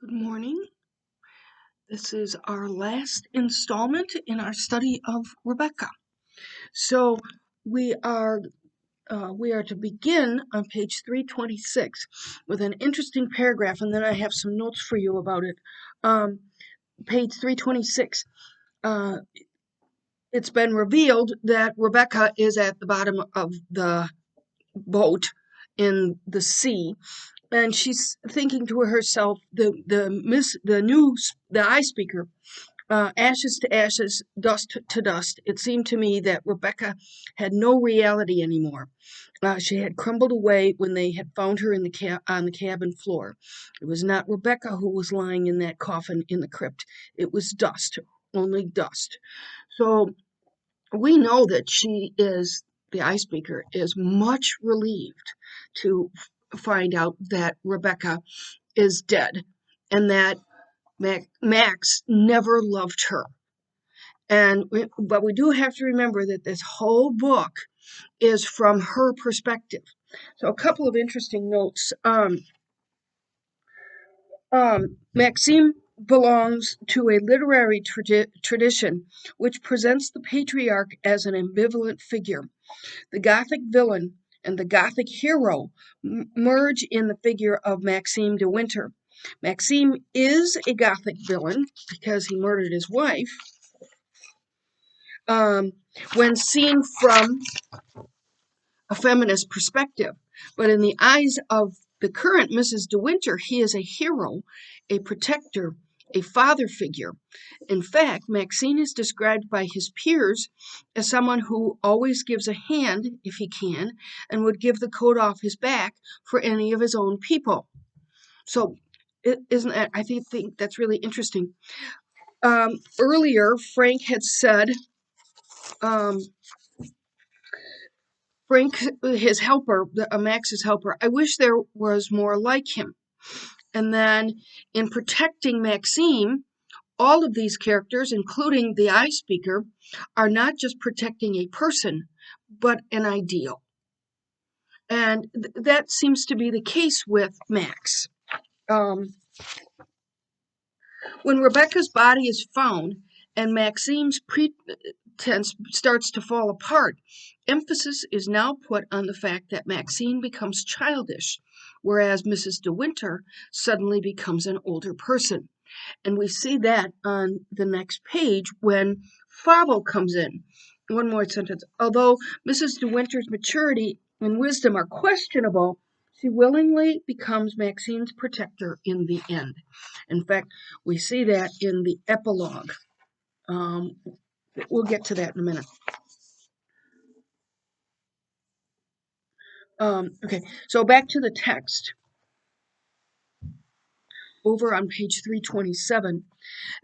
Good morning. This is our last installment in our study of Rebecca. So we are to begin on page 326 with an interesting paragraph, and then I have some notes for you about it. Page 326. It's been revealed that Rebecca is at the bottom of the boat in the sea, and she's thinking to herself, the eye speaker, ashes to ashes, dust to dust. It seemed to me that Rebecca had no reality anymore. She had crumbled away when they had found her on the cabin floor. It was not Rebecca who was lying in that coffin in the crypt. It was dust, only dust. So we know that the eye speaker is much relieved to find out that Rebecca is dead and that Max never loved her. But we do have to remember that this whole book is from her perspective. So a couple of interesting notes. Maxime belongs to a literary tradition which presents the patriarch as an ambivalent figure. The Gothic villain and the Gothic hero merge in the figure of Maxime de Winter. Maxime is a Gothic villain because he murdered his wife. When seen from a feminist perspective. But in the eyes of the current Mrs. De Winter, he is a hero, a protector, a father figure. In fact, Maxine is described by his peers as someone who always gives a hand, if he can, and would give the coat off his back for any of his own people. So, isn't that, I think that's really interesting. Earlier, Frank had said, Frank, his helper, Max's helper, I wish there was more like him. And then in protecting Maxime, all of these characters, including the eye speaker, are not just protecting a person, but an ideal. And that seems to be the case with Max. When Rebecca's body is found and Maxime's pretense starts to fall apart, emphasis is now put on the fact that Maxine becomes childish, whereas Mrs. De Winter suddenly becomes an older person. And we see that on the next page when Fable comes in. One more sentence. Although Mrs. De Winter's maturity and wisdom are questionable, she willingly becomes Maxine's protector in the end. In fact, we see that in the epilogue. We'll get to that in a minute. Okay, so back to the text. Over on page 327,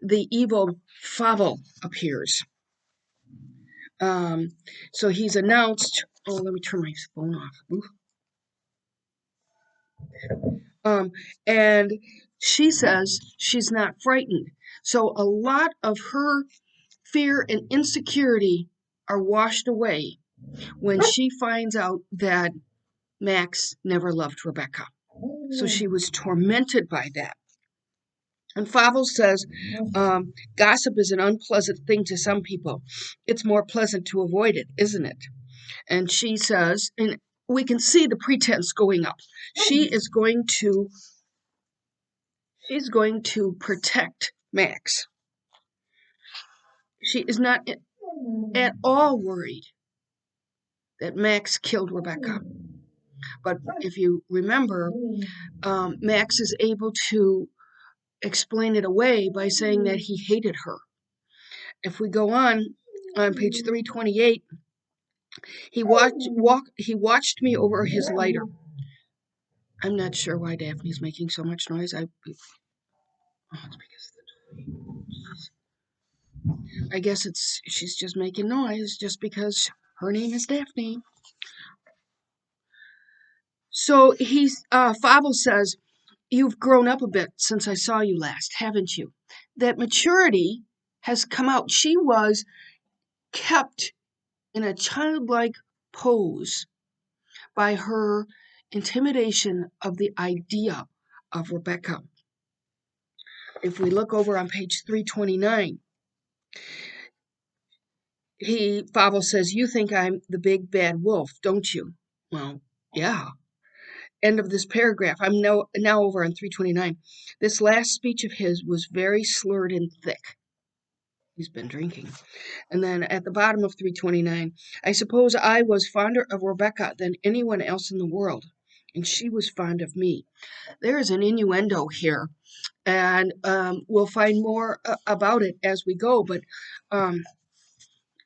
the evil Fable appears. So he's announced. Oh, let me turn my phone off. And she says she's not frightened. So a lot of her fear and insecurity are washed away when she finds out that Max never loved Rebecca. So she was tormented by that. And Fable says, gossip is an unpleasant thing to some people. It's more pleasant to avoid it, isn't it? And she says, and we can see the pretense going up. She's going to protect Max. She is not at all worried that Max killed Rebecca. But if you remember, Max is able to explain it away by saying that he hated her. If we go on page 328, he watched me over his lighter. I'm not sure why Daphne's making so much noise. It's because I guess she's just making noise just because her name is Daphne. So Fable says, you've grown up a bit since I saw you last, haven't you? That maturity has come out. She was kept in a childlike pose by her intimidation of the idea of Rebecca. if we look over on page 329, Favo says, "You think I'm the big bad wolf, don't you?" Well, yeah. End of this paragraph. I'm now over on 329. This last speech of his was very slurred and thick. He's been drinking. And then at the bottom of 329, I suppose I was fonder of Rebecca than anyone else in the world, and she was fond of me. There is an innuendo here, and we'll find more about it as we go, but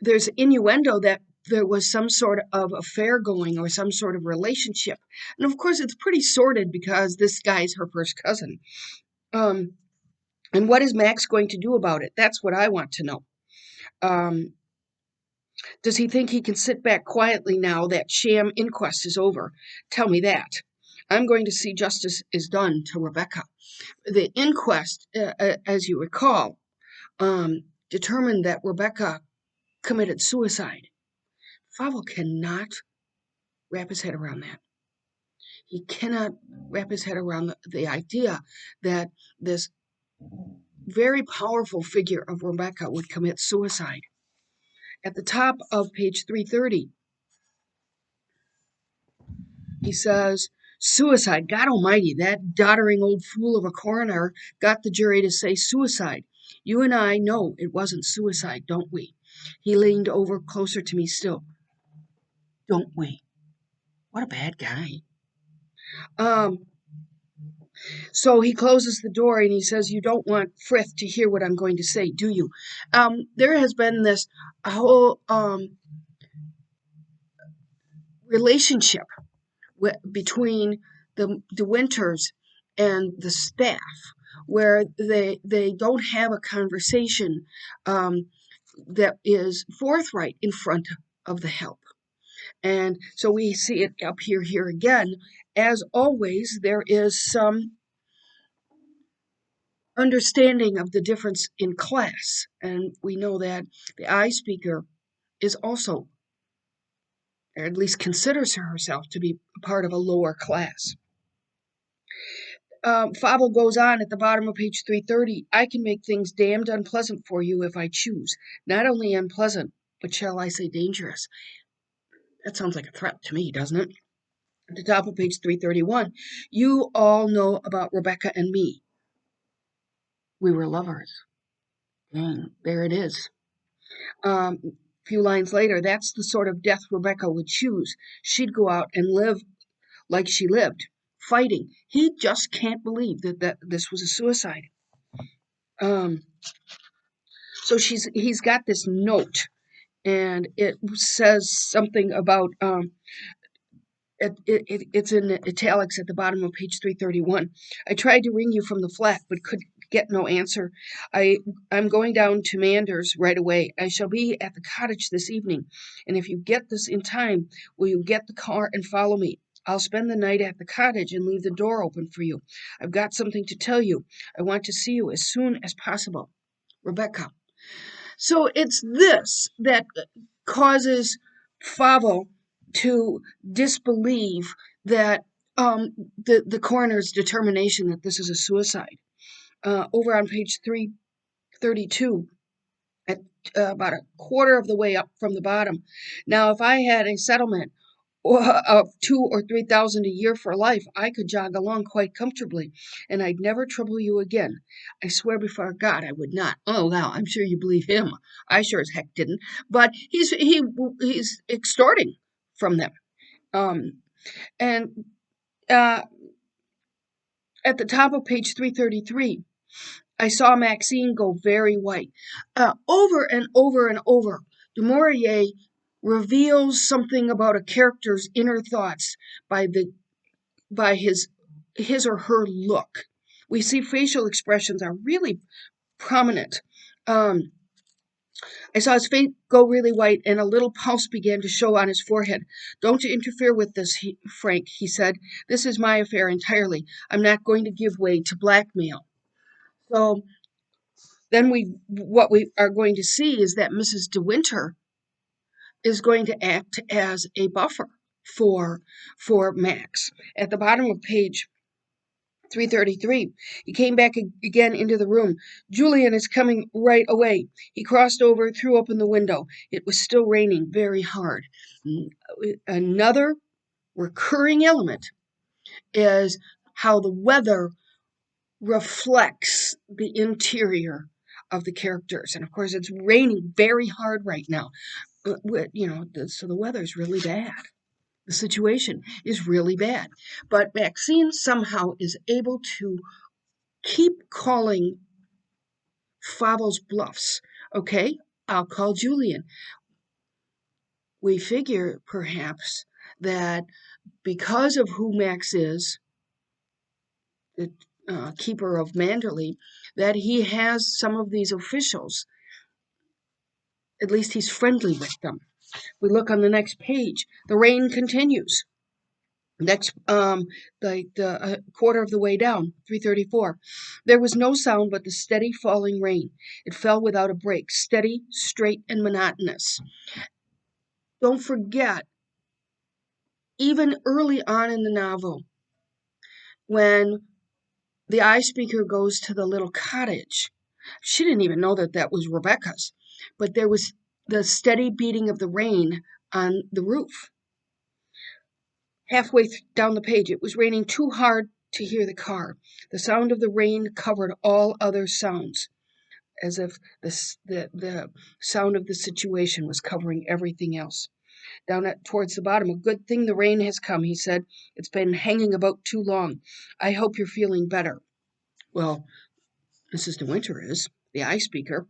there's innuendo that there was some sort of affair going or some sort of relationship. And of course, it's pretty sordid because this guy's her first cousin. Um, and what is Max going to do about it? That's what I want to know. Um, does he think he can sit back quietly now that sham inquest is over? Tell me that. I'm going to see justice is done to Rebecca. The inquest, as you recall, determined that Rebecca committed suicide. Favo cannot wrap his head around that. He cannot wrap his head around the idea that this very powerful figure of Rebecca would commit suicide. At the top of page 330, he says, "Suicide, God almighty, that doddering old fool of a coroner got the jury to say suicide. You and I know it wasn't suicide, don't we?" He leaned over closer to me still. Don't we? What a bad guy. So he closes the door and he says, "You don't want Frith to hear what I'm going to say, do you?" There has been this whole relationship between the Winters and the staff where they don't have a conversation that is forthright in front of the help. And so we see it up here again. As always, there is some understanding of the difference in class. And we know that the I speaker is also, or at least considers herself to be part of a lower class. Fable goes on at the bottom of page 330. "I can make things damned unpleasant for you if I choose. Not only unpleasant, but shall I say dangerous." That sounds like a threat to me, doesn't it? At the top of page 331, "You all know about Rebecca and me. We were lovers." Dang, there it is. A few lines later, "That's the sort of death Rebecca would choose. She'd go out and live like she lived, fighting." He just can't believe that this was a suicide. Um, so he's got this note, and it says something about it's in italics at the bottom of page 331. "I tried to ring you from the flat, but could get no answer. I'm going down to Manders right away. I shall be at the cottage this evening, and if you get this in time, will you get the car and follow me? I'll spend the night at the cottage and leave the door open for you. I've got something to tell you. I want to see you as soon as possible. Rebecca." So it's this that causes Favo to disbelieve that the coroner's determination that this is a suicide. Over on page 332, at about a quarter of the way up from the bottom. "Now, if I had a settlement of 2 or 3 thousand a year for life, I could jog along quite comfortably, and I'd never trouble you again. I swear before God I would not." Oh, wow, I'm sure you believe him. I sure as heck didn't. But he's extorting from them. And uh, at the top of page 333, "I saw Maxine go very white." Over and over and over, Du Maurier reveals something about a character's inner thoughts by his or her look. We see facial expressions are really prominent. "I saw his face go really white, and a little pulse began to show on his forehead. 'Don't you interfere with this, Frank,' he said. 'This is my affair entirely. I'm not going to give way to blackmail.'" So then what we are going to see is that Mrs. De Winter is going to act as a buffer for Max. At the bottom of page 3:33. He came back again into the room. Julian is coming right away. He crossed over, threw open the window. It was still raining very hard. Another recurring element is how the weather reflects the interior of the characters. And of course, it's raining very hard right now. So the weather's really bad. The situation is really bad. But Maxine somehow is able to keep calling Fable's bluffs. Okay, I'll call Julian. We figure, perhaps, that because of who Max is, the keeper of Manderley, that he has some of these officials. At least he's friendly with them. We look on the next page. The rain continues. Next, the quarter of the way down, 3:34. There was no sound but the steady falling rain. It fell without a break, steady, straight, and monotonous. Don't forget, even early on in the novel, when the eye speaker goes to the little cottage, she didn't even know that that was Rebecca's, but there was the steady beating of the rain on the roof. Halfway down the page, it was raining too hard to hear the car. The sound of the rain covered all other sounds, as if the sound of the situation was covering everything else. Towards the bottom, a good thing the rain has come, he said. It's been hanging about too long. I hope you're feeling better. Well, Mrs. De Winter is, the eye speaker.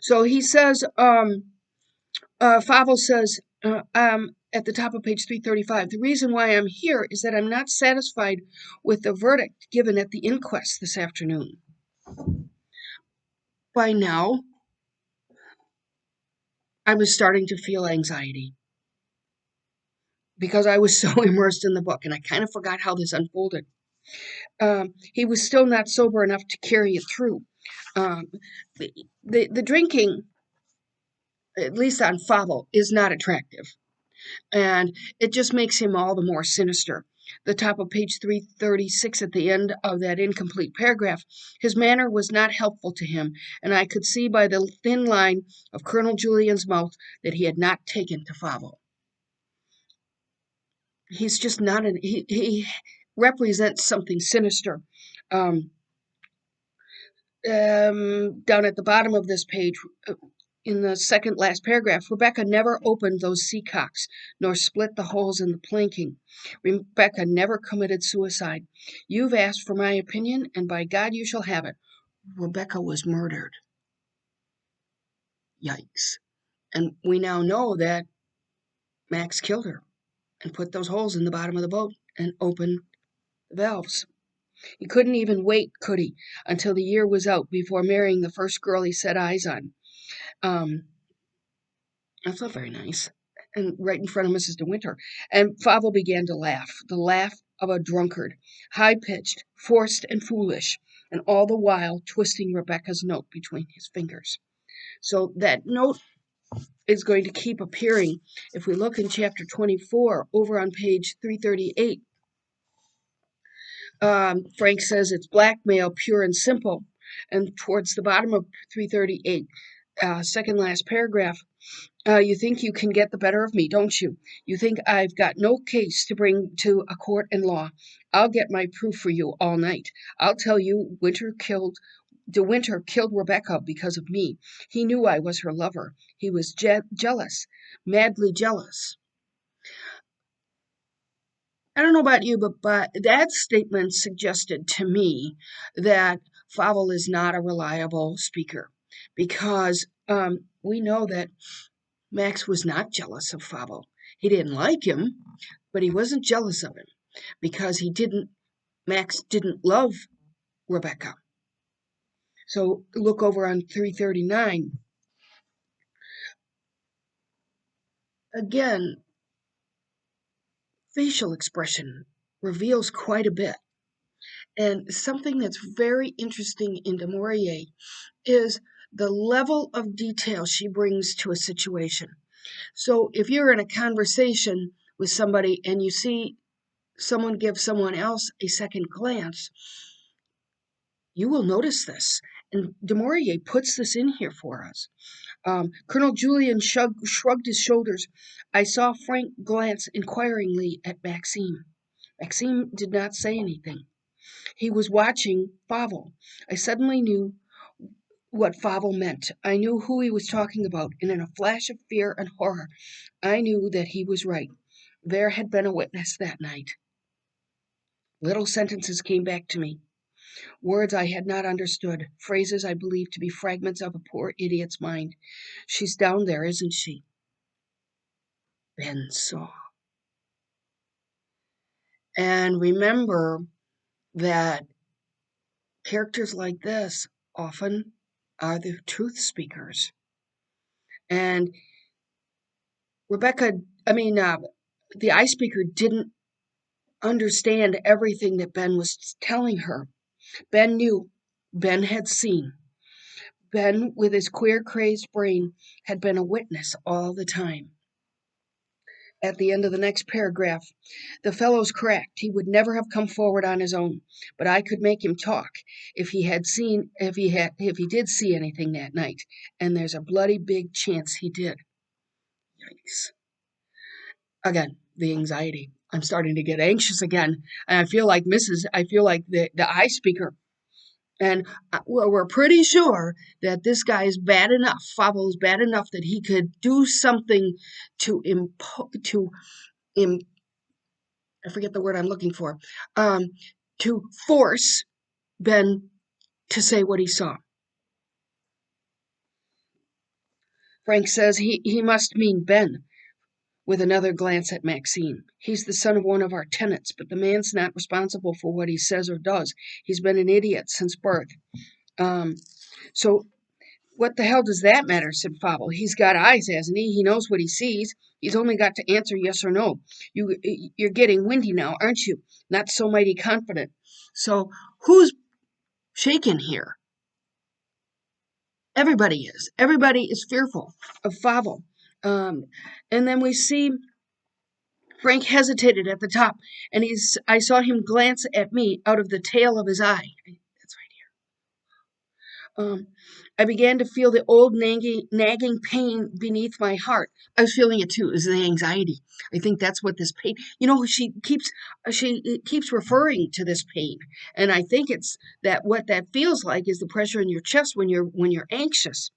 So he says, Fable says, at the top of page 335, the reason why I'm here is that I'm not satisfied with the verdict given at the inquest this afternoon. By now, I was starting to feel anxiety because I was so immersed in the book, and I kind of forgot how this unfolded. He was still not sober enough to carry it through. The drinking, at least on Fable, is not attractive. And it just makes him all the more sinister. The top of page 336 at the end of that incomplete paragraph, his manner was not helpful to him, and I could see by the thin line of Colonel Julian's mouth that he had not taken to Fable. He's just not he represents something sinister. Down at the bottom of this page, in the second last paragraph, Rebecca never opened those seacocks, nor split the holes in the planking. Rebecca never committed suicide. You've asked for my opinion, and by God you shall have it. Rebecca was murdered. Yikes. And we now know that Max killed her and put those holes in the bottom of the boat and opened the valves. He couldn't even wait, could he, until the year was out before marrying the first girl he set eyes on. That's not very nice. And right in front of Mrs. De Winter. And Fable began to laugh, the laugh of a drunkard, high-pitched, forced, and foolish, and all the while twisting Rebecca's note between his fingers. So that note is going to keep appearing. If we look in chapter 24, over on page 338, Frank says it's blackmail, pure and simple. And towards the bottom of 338, second last paragraph, you think you can get the better of me, don't you? You think I've got no case to bring to a court in law. I'll get my proof for you all night. I'll tell you De Winter killed Rebecca because of me. He knew I was her lover. He was jealous, madly jealous. I don't know about you, but that statement suggested to me that Fable is not a reliable speaker because we know that Max was not jealous of Fable. He didn't like him, but he wasn't jealous of him because Max didn't love Rebecca. So look over on 339. Again, facial expression reveals quite a bit. And something that's very interesting in Du Maurier is the level of detail she brings to a situation. So if you're in a conversation with somebody and you see someone gives someone else a second glance, you will notice this. And Du Maurier puts this in here for us. Colonel Julian shrugged his shoulders. I saw Frank glance inquiringly at Maxime. Maxime did not say anything. He was watching Favel. I suddenly knew what Favel meant. I knew who he was talking about, and in a flash of fear and horror, I knew that he was right. There had been a witness that night. Little sentences came back to me, words I had not understood, phrases I believed to be fragments of a poor idiot's mind. She's down there, isn't she? Ben saw. And remember that characters like this often are the truth speakers. And Rebecca, I mean, the eye speaker didn't understand everything that Ben was telling her. Ben knew. Ben had seen. Ben, with his queer, crazed brain, had been a witness all the time. At the end of the next paragraph, the fellow's cracked. He would never have come forward on his own, but I could make him talk if he did see anything that night, and there's a bloody big chance he did. Yikes. Again, the anxiety. I'm starting to get anxious again, and I feel like the eye speaker. And well, we're pretty sure that this guy is bad enough. Favo is bad enough that he could do something to I forget the word I'm looking for, to force Ben to say what he saw. Frank says he must mean Ben, with another glance at Maxine. He's the son of one of our tenants, but the man's not responsible for what he says or does. He's been an idiot since birth. Um, so what the hell does that matter, said Fable. He's got eyes, hasn't he? He knows what he sees. He's only got to answer yes or no. You're getting windy now, aren't you? Not so mighty confident. So who's shaken here? Everybody is. Everybody is fearful of Fable. Um, and then we see Frank hesitated at the top, and I saw him glance at me out of the tail of his eye. That's right here. I began to feel the old nagging pain beneath my heart. I was feeling it too. It was the anxiety. I think that's what this pain. She keeps referring to this pain, and I think it's that what that feels like is the pressure in your chest when you're anxious.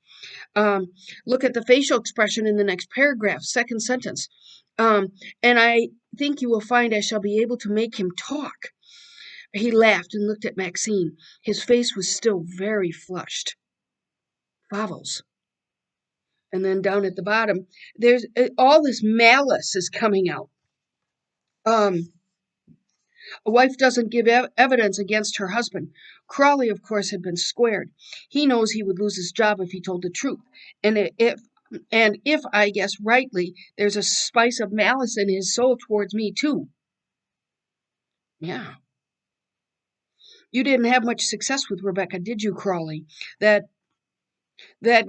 Look at the facial expression in the next paragraph, second sentence. And I think you will find I shall be able to make him talk. He laughed and looked at Maxine. His face was still very flushed. Favels. And then down at the bottom, there's all this malice is coming out. A wife doesn't give evidence against her husband. Crawley, of course, had been squared. He knows he would lose his job if he told the truth. And if I guess rightly, there's a spice of malice in his soul towards me too. Yeah. You didn't have much success with Rebecca, did you, Crawley? That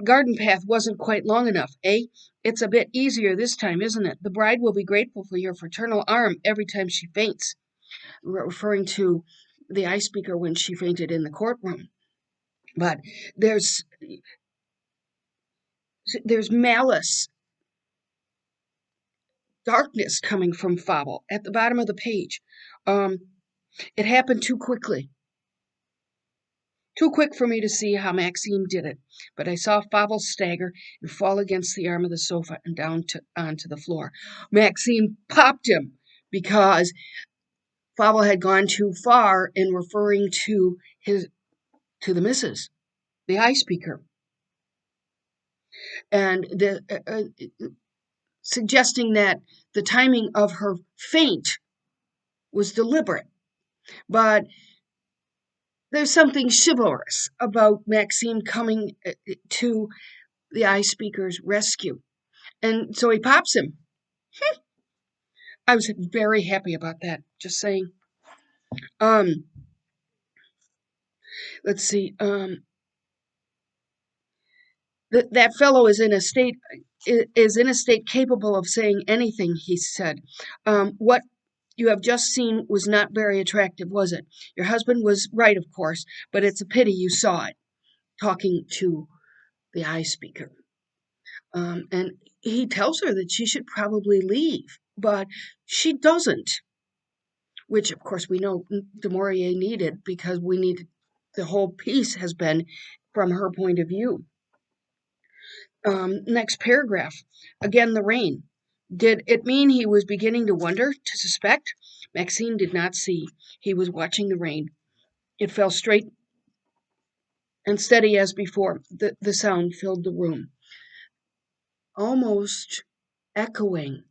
garden path wasn't quite long enough, eh? It's a bit easier this time, isn't it? The bride will be grateful for your fraternal arm every time she faints. Referring to the eye speaker when she fainted in the courtroom. But there's malice, darkness coming from Fable at the bottom of the page. Um, it happened too quickly. Too quick for me to see how Maxime did it, but I saw Fable stagger and fall against the arm of the sofa and onto the floor. Maxime popped him because Fable had gone too far in referring to the missus, the eye speaker, and suggesting that the timing of her faint was deliberate. But there's something chivalrous about Maxime coming to the eye speaker's rescue. And so he pops him. I was very happy about that, just saying. Um, let's see. That fellow is in a state capable of saying anything, he said. What you have just seen was not very attractive, was it? Your husband was right, of course, but it's a pity you saw it," talking to the eye speaker. And he tells her that she should probably leave, but she doesn't, which, of course, we know Du Maurier needed because we needed the whole piece has been from her point of view. Next paragraph. Again, the rain. Did it mean he was beginning to wonder, to suspect? Maxine did not see. He was watching the rain. It fell straight and steady as before. The sound filled the room, almost echoing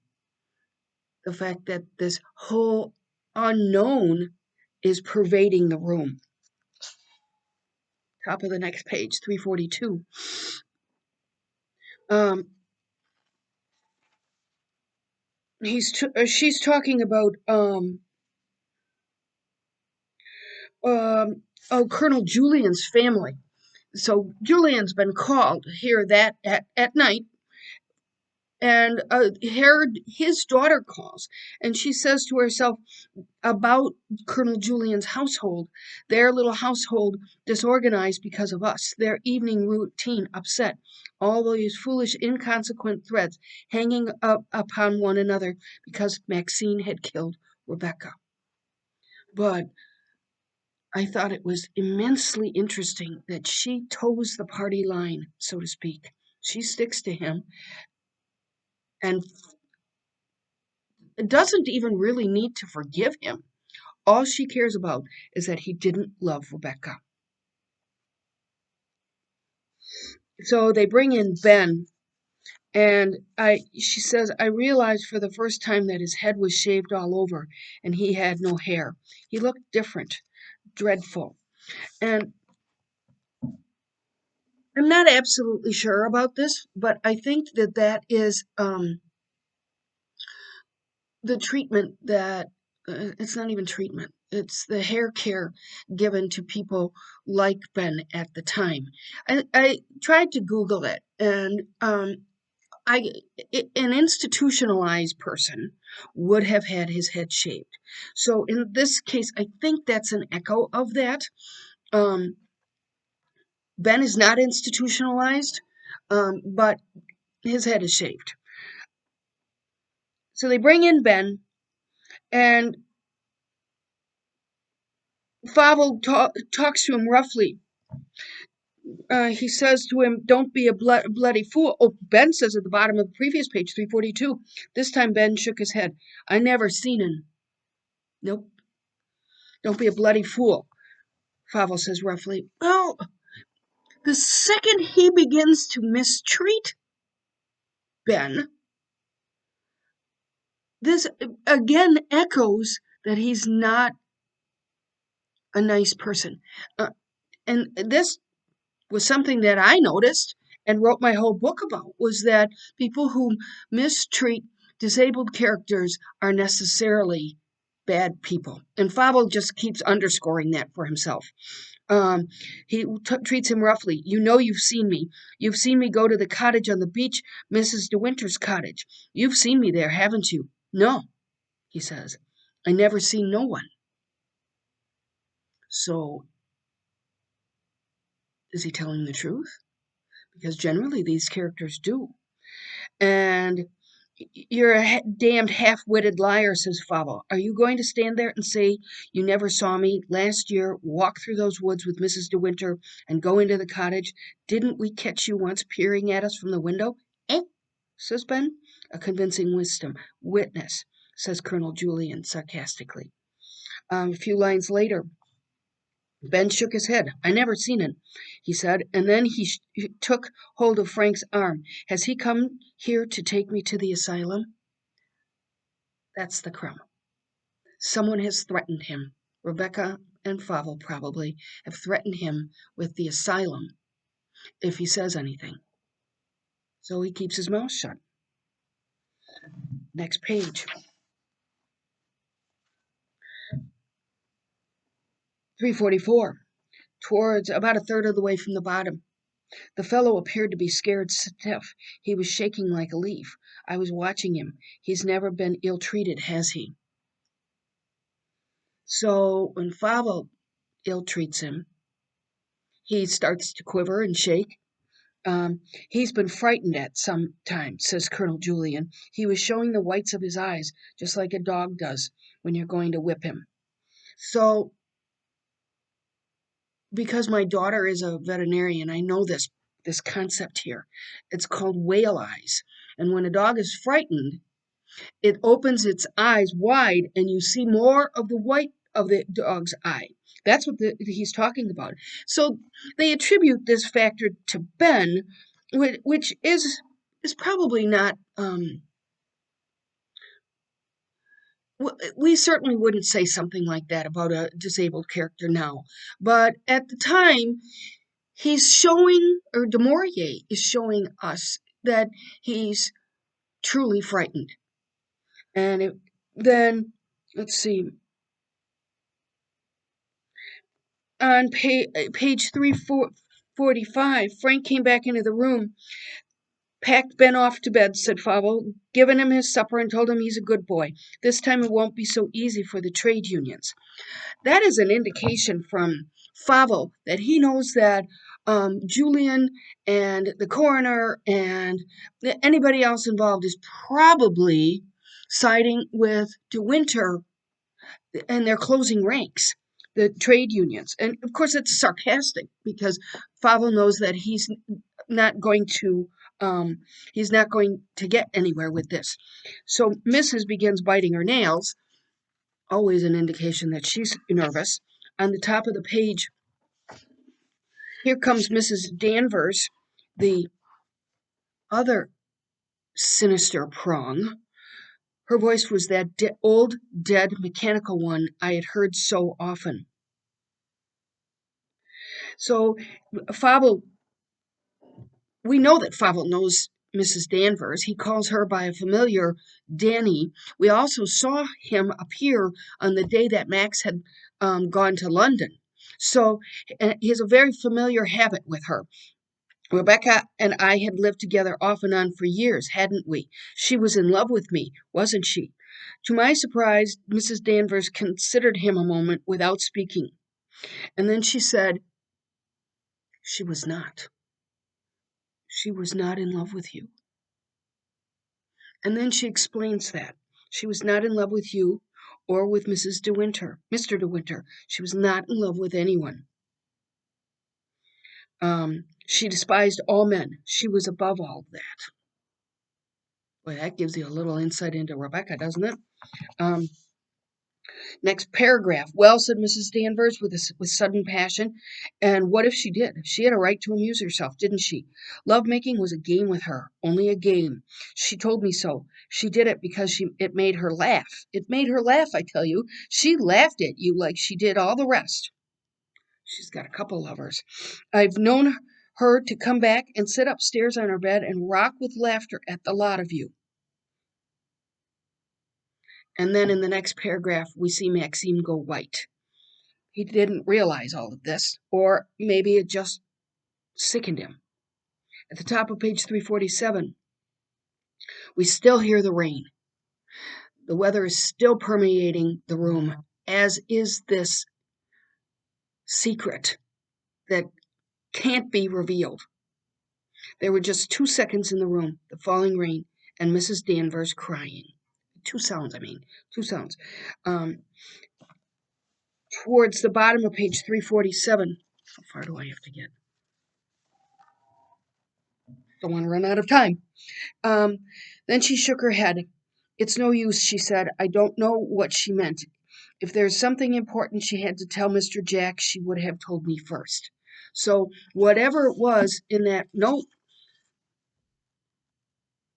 the fact that this whole unknown is pervading the room. Top of the next page, 342. Um, she's talking about oh, Colonel Julian's family. So Julian's been called here that at night, and his daughter calls, and she says to herself about Colonel Julian's household, their little household disorganized because of us, their evening routine upset, all these foolish, inconsequent threads hanging up upon one another because Maxine had killed Rebecca. But I thought it was immensely interesting that she toes the party line, so to speak. She sticks to him and doesn't even really need to forgive him. All she cares about is that he didn't love Rebecca. So they bring in Ben, and she says, I realized for the first time that his head was shaved all over and he had no hair. He looked different, dreadful. And I'm not absolutely sure about this, but I think that that is the treatment that it's not even treatment. It's the hair care given to people like Ben at the time. I tried to Google it, and an institutionalized person would have had his head shaved. So in this case, I think that's an echo of that. Um, Ben is not institutionalized, but his head is shaved. So they bring in Ben, and Fable talks to him roughly. He says to him, "Don't be a bloody fool." Oh, Ben says at the bottom of the previous page, 342. This time Ben shook his head. "I never seen him." Nope. "Don't be a bloody fool," Fable says roughly. Well, the second he begins to mistreat Ben, this again echoes that he's not a nice person. And this was something that I noticed and wrote my whole book about, was that people who mistreat disabled characters are necessarily bad people. And Fable just keeps underscoring that for himself. He treats him roughly. "You know you've seen me. You've seen me go to the cottage on the beach, Mrs. De Winter's cottage. You've seen me there, haven't you?" "No," he says. "I never seen no one." So, is he telling the truth? Because generally these characters do. And "You're a damned half-witted liar," says Fable. "Are you going to stand there and say you never saw me last year walk through those woods with Mrs. De Winter and go into the cottage? Didn't we catch you once peering at us from the window?" "Eh?" says Ben. "A convincing witness," says Colonel Julian sarcastically. A few lines later, Ben shook his head. "I never seen it," he said, and then he took hold of Frank's arm. "Has he come here to take me to the asylum?" That's the crumb. Someone has threatened him. Rebecca and Fable probably have threatened him with the asylum if he says anything. So he keeps his mouth shut. Next page. 344. Towards about a third of the way from the bottom. The fellow appeared to be scared stiff. He was shaking like a leaf. I was watching him. He's never been ill-treated, has he? So when Favo ill treats him, he starts to quiver and shake. Um, he's been frightened at some time, says Colonel Julian. He was showing the whites of his eyes, just like a dog does when you're going to whip him. So, because my daughter is a veterinarian, I know this concept here. It's called whale eyes. And when a dog is frightened, it opens its eyes wide and you see more of the white of the dog's eye. That's what he's talking about. So they attribute this factor to Ben, which is probably not. We certainly wouldn't say something like that about a disabled character now, but at the time, he's showing, or Du Maurier is showing us that he's truly frightened. And then, let's see, on page 345, Frank came back into the room, packed Ben off to bed, said Favo, given him his supper and told him he's a good boy. This time it won't be so easy for the trade unions. That is an indication from Favo that he knows that Julian and the coroner and anybody else involved is probably siding with De Winter, and they're closing ranks, the trade unions. And of course, it's sarcastic because Favo knows that not going to he's not going to get anywhere with this. So Mrs. begins biting her nails, always an indication that she's nervous. On the top of the page, here comes Mrs. Danvers, the other sinister prong. Her voice was that old, dead, mechanical one I had heard so often. So Fable, we know that Fable knows Mrs. Danvers. He calls her by a familiar Danny. We also saw him appear on the day that Max had gone to London. So he has a very familiar habit with her. Rebecca and I had lived together off and on for years, hadn't we? She was in love with me, wasn't she? To my surprise, Mrs. Danvers considered him a moment without speaking. And then she said, she was not. She was not in love with you. And then she explains that. She was not in love with you or with Mrs. De Winter, Mr. De Winter. She was not in love with anyone. She despised all men. She was above all that. Boy, that gives you a little insight into Rebecca, doesn't it? Um, Next paragraph. Well, said Mrs. Danvers with sudden passion, and what if she did? She had a right to amuse herself, didn't she? Love making was a game with her, only a game. She told me so. She did it because it made her laugh. It made her laugh, I tell you. She laughed at you like she did all the rest. She's got a couple lovers. I've known her to come back and sit upstairs on her bed and rock with laughter at the lot of you. And then in the next paragraph, we see Maxime go white. He didn't realize all of this, or maybe it just sickened him. At the top of page 347, we still hear the rain. The weather is still permeating the room, as is this secret that can't be revealed. There were just 2 seconds in the room, the falling rain and Mrs. Danvers crying. 2 sounds, 2 sounds. Towards the bottom of page 347, how far do I have to get? Don't want to run out of time. Then she shook her head. It's no use, she said. I don't know what she meant. If there's something important she had to tell Mr. Jack, she would have told me first. So, whatever it was in that note,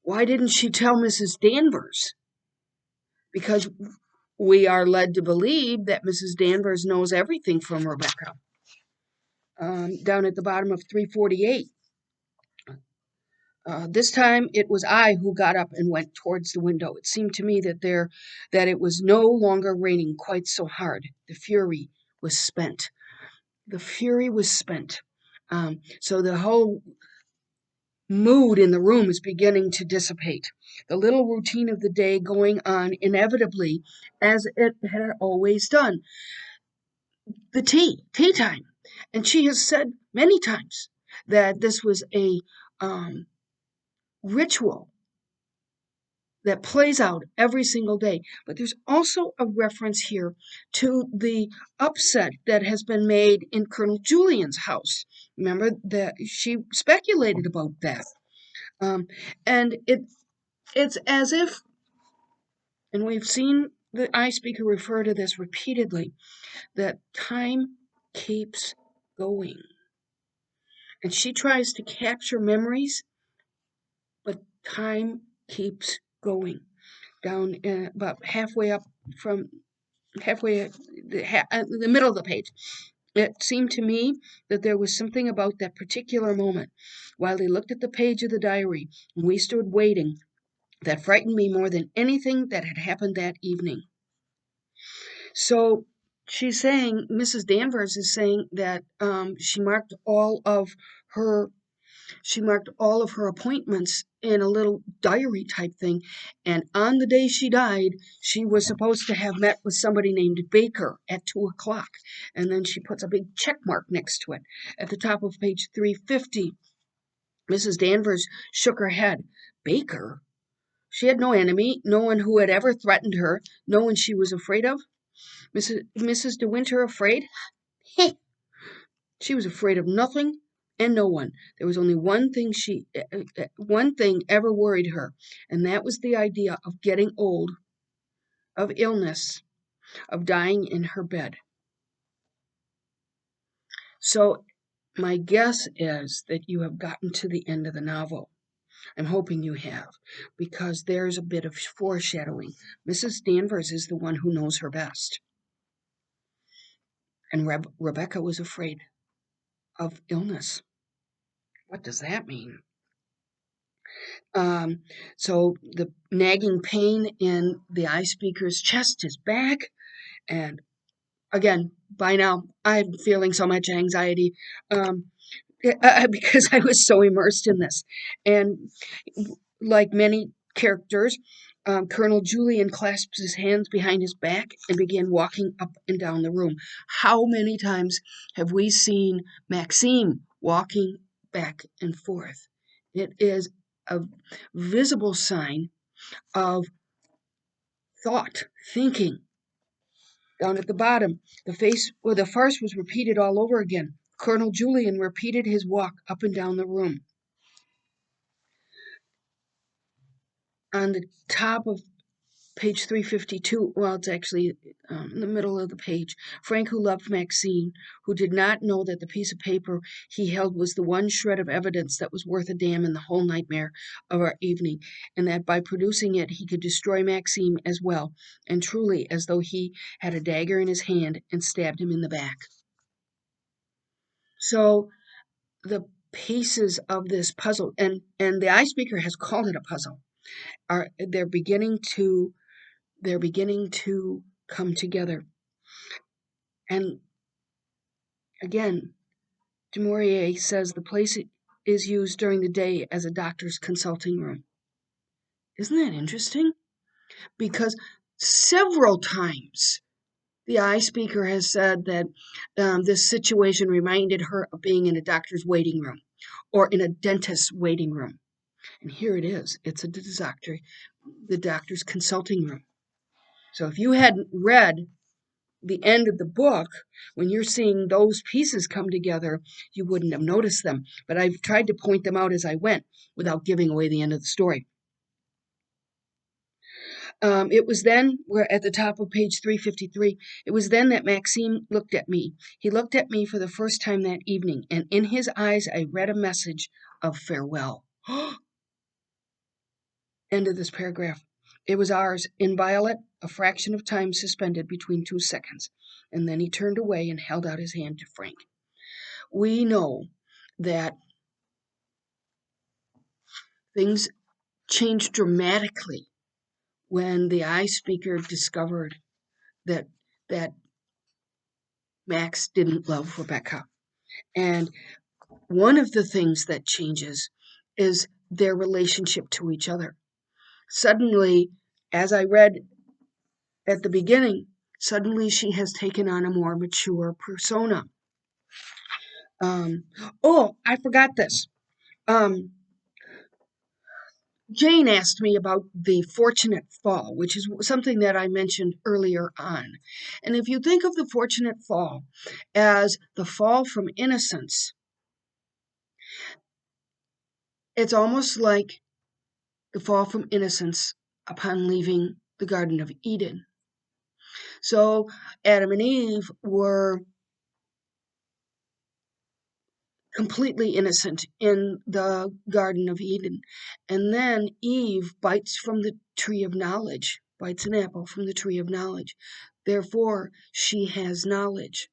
why didn't she tell Mrs. Danvers? Because we are led to believe that Mrs. Danvers knows everything from Rebecca. Down at the bottom of 348. This time it was I who got up and went towards the window. It seemed to me that it was no longer raining quite so hard. The fury was spent. The fury was spent. So the whole mood in the room is beginning to dissipate. The little routine of the day going on inevitably as it had always done. The tea time. And she has said many times that this was a um, ritual that plays out every single day. But there's also a reference here to the upset that has been made in Colonel Julian's house. Remember that she speculated about that. Um, and it's as if, and we've seen the I speaker refer to this repeatedly, that time keeps going. And she tries to capture memories, but time keeps going. Down about halfway up from halfway the middle of the page. It seemed to me that there was something about that particular moment, while he looked at the page of the diary and we stood waiting, that frightened me more than anything that had happened that evening. So she's saying, Mrs. Danvers is saying that her she marked all of her appointments in a little diary type thing. And on the day she died, she was supposed to have met with somebody named Baker at 2 o'clock. And then she puts a big check mark next to it. At the top of page 350, Mrs. Danvers shook her head. Baker? She had no enemy, no one who had ever threatened her, no one she was afraid of. Mrs. De Winter afraid? She was afraid of nothing and no one. There was only one thing ever worried her, and that was the idea of getting old, of illness, of dying in her bed. So my guess is that you have gotten to the end of the novel. I'm hoping you have, because there's a bit of foreshadowing. Mrs. Danvers is the one who knows her best, and Rebecca was afraid of illness. What does that mean? Um, so the nagging pain in the eye speaker's chest is back. And again, by now, I'm feeling so much anxiety because I was so immersed in this. And like many characters, Colonel Julian clasped his hands behind his back and began walking up and down the room. How many times have we seen Maxime walking back and forth? It is a visible sign of thought, thinking. Down at the bottom, the farce was repeated all over again. Colonel Julian repeated his walk up and down the room. On the top of page 352, well, it's actually in the middle of the page. Frank, who loved Maxine, who did not know that the piece of paper he held was the one shred of evidence that was worth a damn in the whole nightmare of our evening, and that by producing it he could destroy Maxime as well, and truly as though he had a dagger in his hand and stabbed him in the back. So the pieces of this puzzle, and the eye speaker has called it a puzzle, they're beginning to come together. And again, Du Maurier says the place is used during the day as a doctor's consulting room. Isn't that interesting? Because several times the eye speaker has said that this situation reminded her of being in a doctor's waiting room or in a dentist's waiting room. And here it is. It's the doctor's consulting room. So if you hadn't read the end of the book, when you're seeing those pieces come together, you wouldn't have noticed them. But I've tried to point them out as I went without giving away the end of the story. It was then, we're at the top of page 353, it was then that Maxime looked at me. He looked at me for the first time that evening, and in his eyes I read a message of farewell. End of this paragraph. It was ours, inviolate, a fraction of time suspended between 2 seconds. And then he turned away and held out his hand to Frank. We know that things changed dramatically when the eye speaker discovered that that Max didn't love Rebecca. And one of the things that changes is their relationship to each other. Suddenly, as I read at the beginning, suddenly she has taken on a more mature persona. Oh, I forgot this. Um, Jane asked me about the fortunate fall, which is something that I mentioned earlier on. And if you think of the fortunate fall as the fall from innocence, it's almost like the fall from innocence upon leaving the Garden of Eden. So Adam and Eve were completely innocent in the Garden of Eden. And then Eve bites from the tree of knowledge, bites an apple from the tree of knowledge. Therefore, she has knowledge.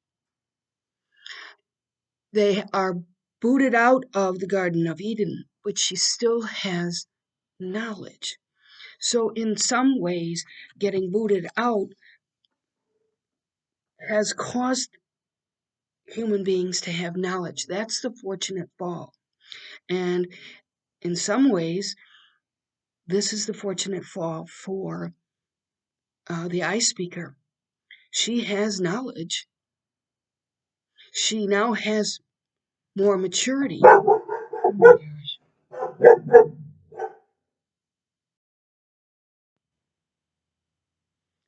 They are booted out of the Garden of Eden, but she still has knowledge. So, in some ways, getting booted out has caused human beings to have knowledge. That's the fortunate fall. And in some ways, this is the fortunate fall for the eye speaker. She has knowledge. She now has more maturity. Oh my gosh.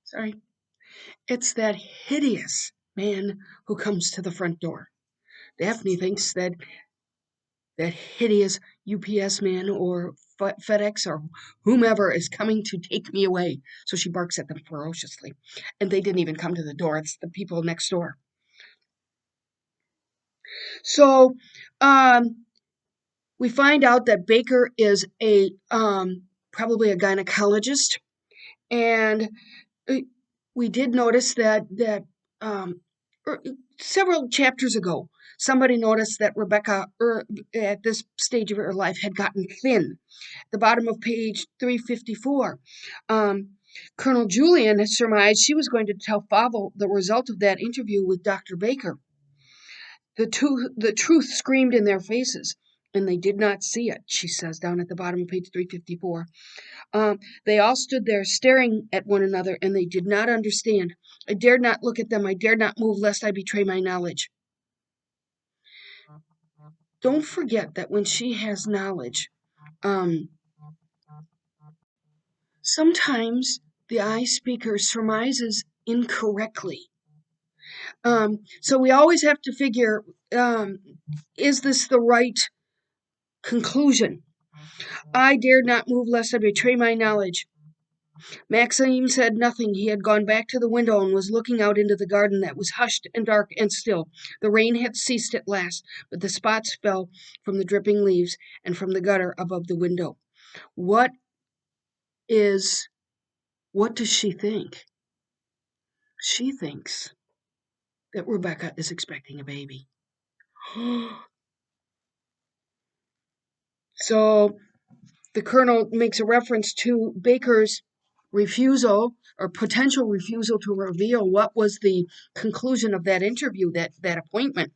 Sorry. It's that hideous man who comes to the front door. Daphne thinks that hideous UPS man or FedEx or whomever is coming to take me away. So she barks at them ferociously. And they didn't even come to the door, it's the people next door. So we find out that Baker is a probably a gynecologist, and we did notice that er, several chapters ago, somebody noticed that Rebecca, at this stage of her life, had gotten thin. The bottom of page 354. Colonel Julian has surmised she was going to tell Favo the result of that interview with Dr. Baker. The truth screamed in their faces, and they did not see it, she says down at the bottom of page 354. They all stood there staring at one another, and they did not understand. I dared not look at them. I dared not move lest I betray my knowledge. Don't forget that when she has knowledge, um, sometimes the eye speaker surmises incorrectly. So we always have to figure, is this the right conclusion? I dared not move lest I betray my knowledge. Maxime said nothing. He had gone back to the window and was looking out into the garden that was hushed and dark and still. The rain had ceased at last, but the spots fell from the dripping leaves and from the gutter above the window. What does she think? She thinks that Rebecca is expecting a baby. So the colonel makes a reference to Baker's refusal or potential refusal to reveal what was the conclusion of that interview, that appointment.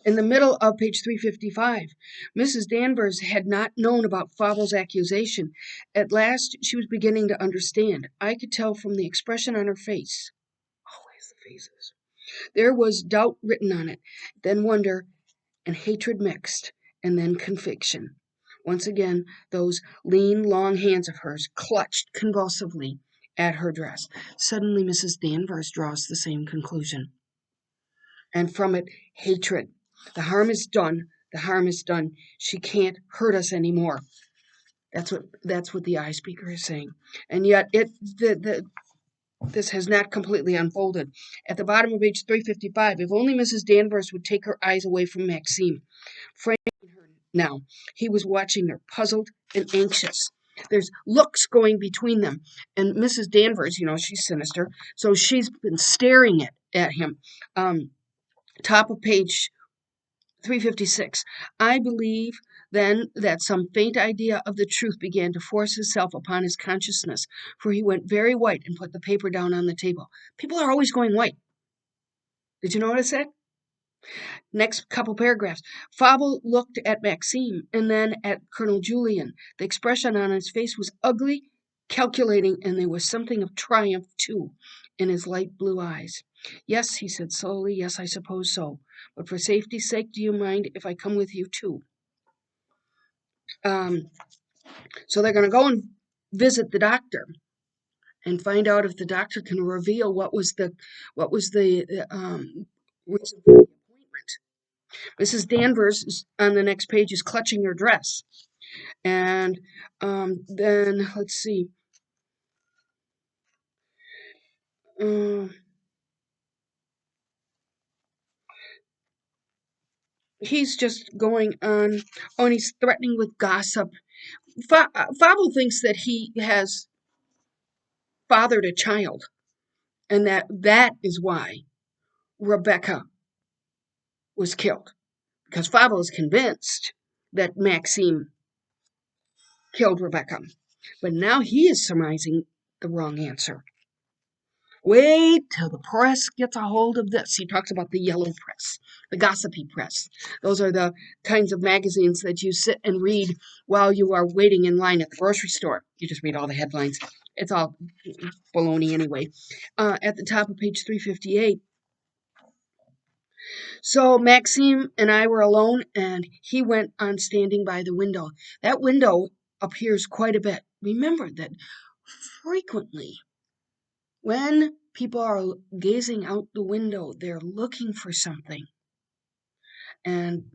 In the middle of page 355, Mrs. Danvers had not known about Fable's accusation. At last, she was beginning to understand. I could tell from the expression on her face. Always the faces. There was doubt written on it, then wonder and hatred mixed, and then conviction. Once again, those lean, long hands of hers clutched convulsively at her dress. Suddenly, Mrs. Danvers draws the same conclusion. And from it, hatred. The harm is done. The harm is done. She can't hurt us anymore. That's what the eye speaker is saying. And yet this has not completely unfolded. At the bottom of page 355, if only Mrs. Danvers would take her eyes away from Maxime. Frank now. He was watching her, puzzled and anxious. There's looks going between them. And Mrs. Danvers, she's sinister, so she's been staring at him. Top of page 356. I believe then that some faint idea of the truth began to force itself upon his consciousness, for he went very white and put the paper down on the table. People are always going white. Did you notice that? Next couple paragraphs. Fable looked at Maxime and then at Colonel Julien. The expression on his face was ugly, calculating, and there was something of triumph, too, in his light blue eyes. Yes, he said slowly, yes, I suppose so. But for safety's sake, do you mind if I come with you, too? Um, so they're going to go and visit the doctor and find out if the doctor can reveal what was the reason for the appointment. Mrs. Danvers on the next page is clutching her dress. And then, let's see. Uh, he's just going on. Oh, and he's threatening with gossip. Fable thinks that he has fathered a child, and that is why Rebecca was killed. Because Fable is convinced that Maxime killed Rebecca. But now he is surmising the wrong answer. Wait till the press gets a hold of this. He talks about the yellow press, the gossipy press. Those are the kinds of magazines that you sit and read while you are waiting in line at the grocery store. You just read all the headlines. It's all baloney anyway. At the top of page 358. So Maxime and I were alone, and he went on standing by the window. That window appears quite a bit. Remember that frequently when people are gazing out the window, they're looking for something. And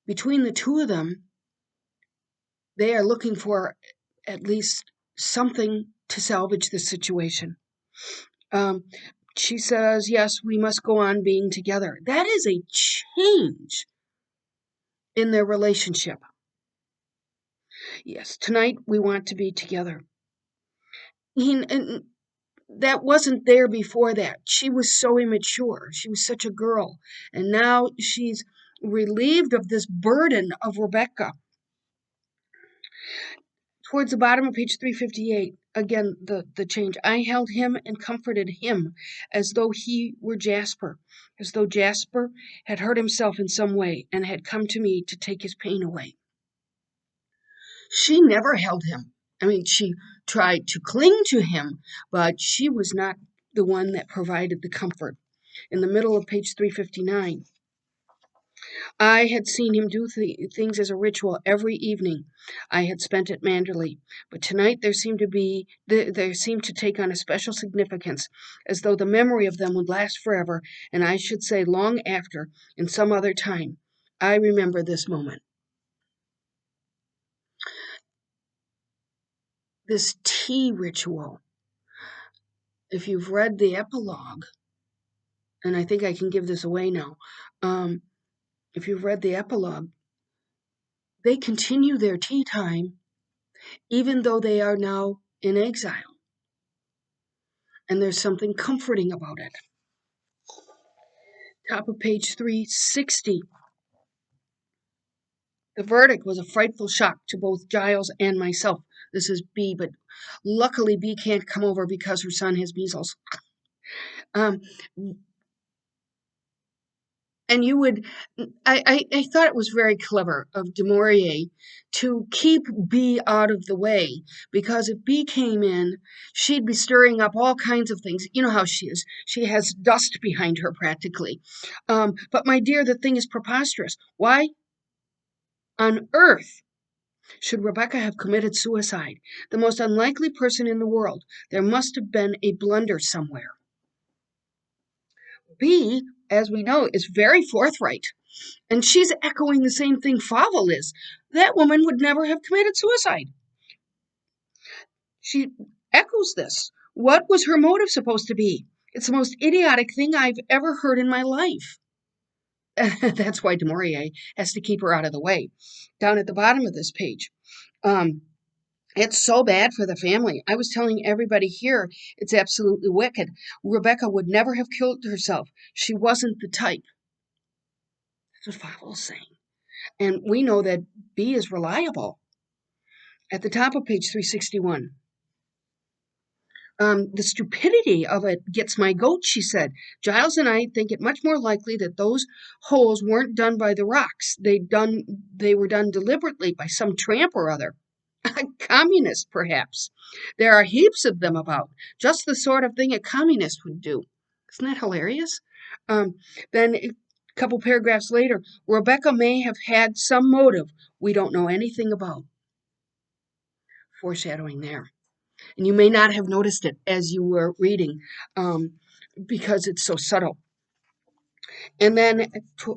between the two of them, they are looking for at least something to salvage the situation. Um, she says, yes, we must go on being together. That is a change in their relationship. Yes, tonight we want to be together. And that wasn't there before that. She was so immature. She was such a girl. And now she's relieved of this burden of Rebecca. Towards the bottom of page 358, again, the change. I held him and comforted him as though he were Jasper, as though Jasper had hurt himself in some way and had come to me to take his pain away. She never held him. I mean, she tried to cling to him, but she was not the one that provided the comfort. In the middle of page 359, I had seen him do things as a ritual every evening I had spent at Manderley, but tonight there seemed to take on a special significance, as though the memory of them would last forever, and I should say long after, in some other time. I remember this moment. This tea ritual. If you've read the epilogue, and I think I can give this away now, if you've read the epilogue, they continue their tea time even though they are now in exile. And there's something comforting about it. Top of page 360. The verdict was a frightful shock to both Giles and myself. This is B, but luckily B can't come over because her son has measles. Um, and you would, I thought it was very clever of Du Maurier to keep B out of the way, because if B came in, she'd be stirring up all kinds of things. You know how she is. She has dust behind her practically. But my dear, the thing is preposterous. Why on earth should Rebecca have committed suicide? The most unlikely person in the world. There must have been a blunder somewhere. B, as we know, is very forthright. And she's echoing the same thing Fable is. That woman would never have committed suicide. She echoes this. What was her motive supposed to be? It's the most idiotic thing I've ever heard in my life. That's why Du Maurier has to keep her out of the way. Down at the bottom of this page. It's so bad for the family. I was telling everybody here it's absolutely wicked. Rebecca would never have killed herself. She wasn't the type. That's what Fable's saying. And we know that B is reliable. At the top of page 361, The stupidity of it gets my goat, she said. Giles and I think it much more likely that those holes weren't done by the rocks. They were done deliberately by some tramp or other. A communist, perhaps. There are heaps of them about. Just the sort of thing a communist would do. Isn't that hilarious? Um, then a couple paragraphs later, Rebecca may have had some motive we don't know anything about. Foreshadowing there. And you may not have noticed it as you were reading um, because it's so subtle. And then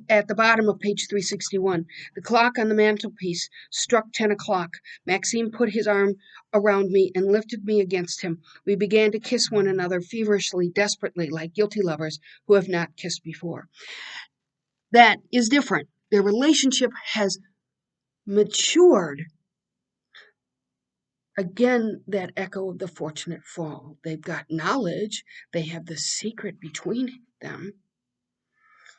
at the bottom of page 361, the clock on the mantelpiece struck 10 o'clock. Maxime put his arm around me and lifted me against him. We began to kiss one another feverishly, desperately, like guilty lovers who have not kissed before. That is different. Their relationship has matured. Again, that echo of the fortunate fall. They've got knowledge, they have the secret between them,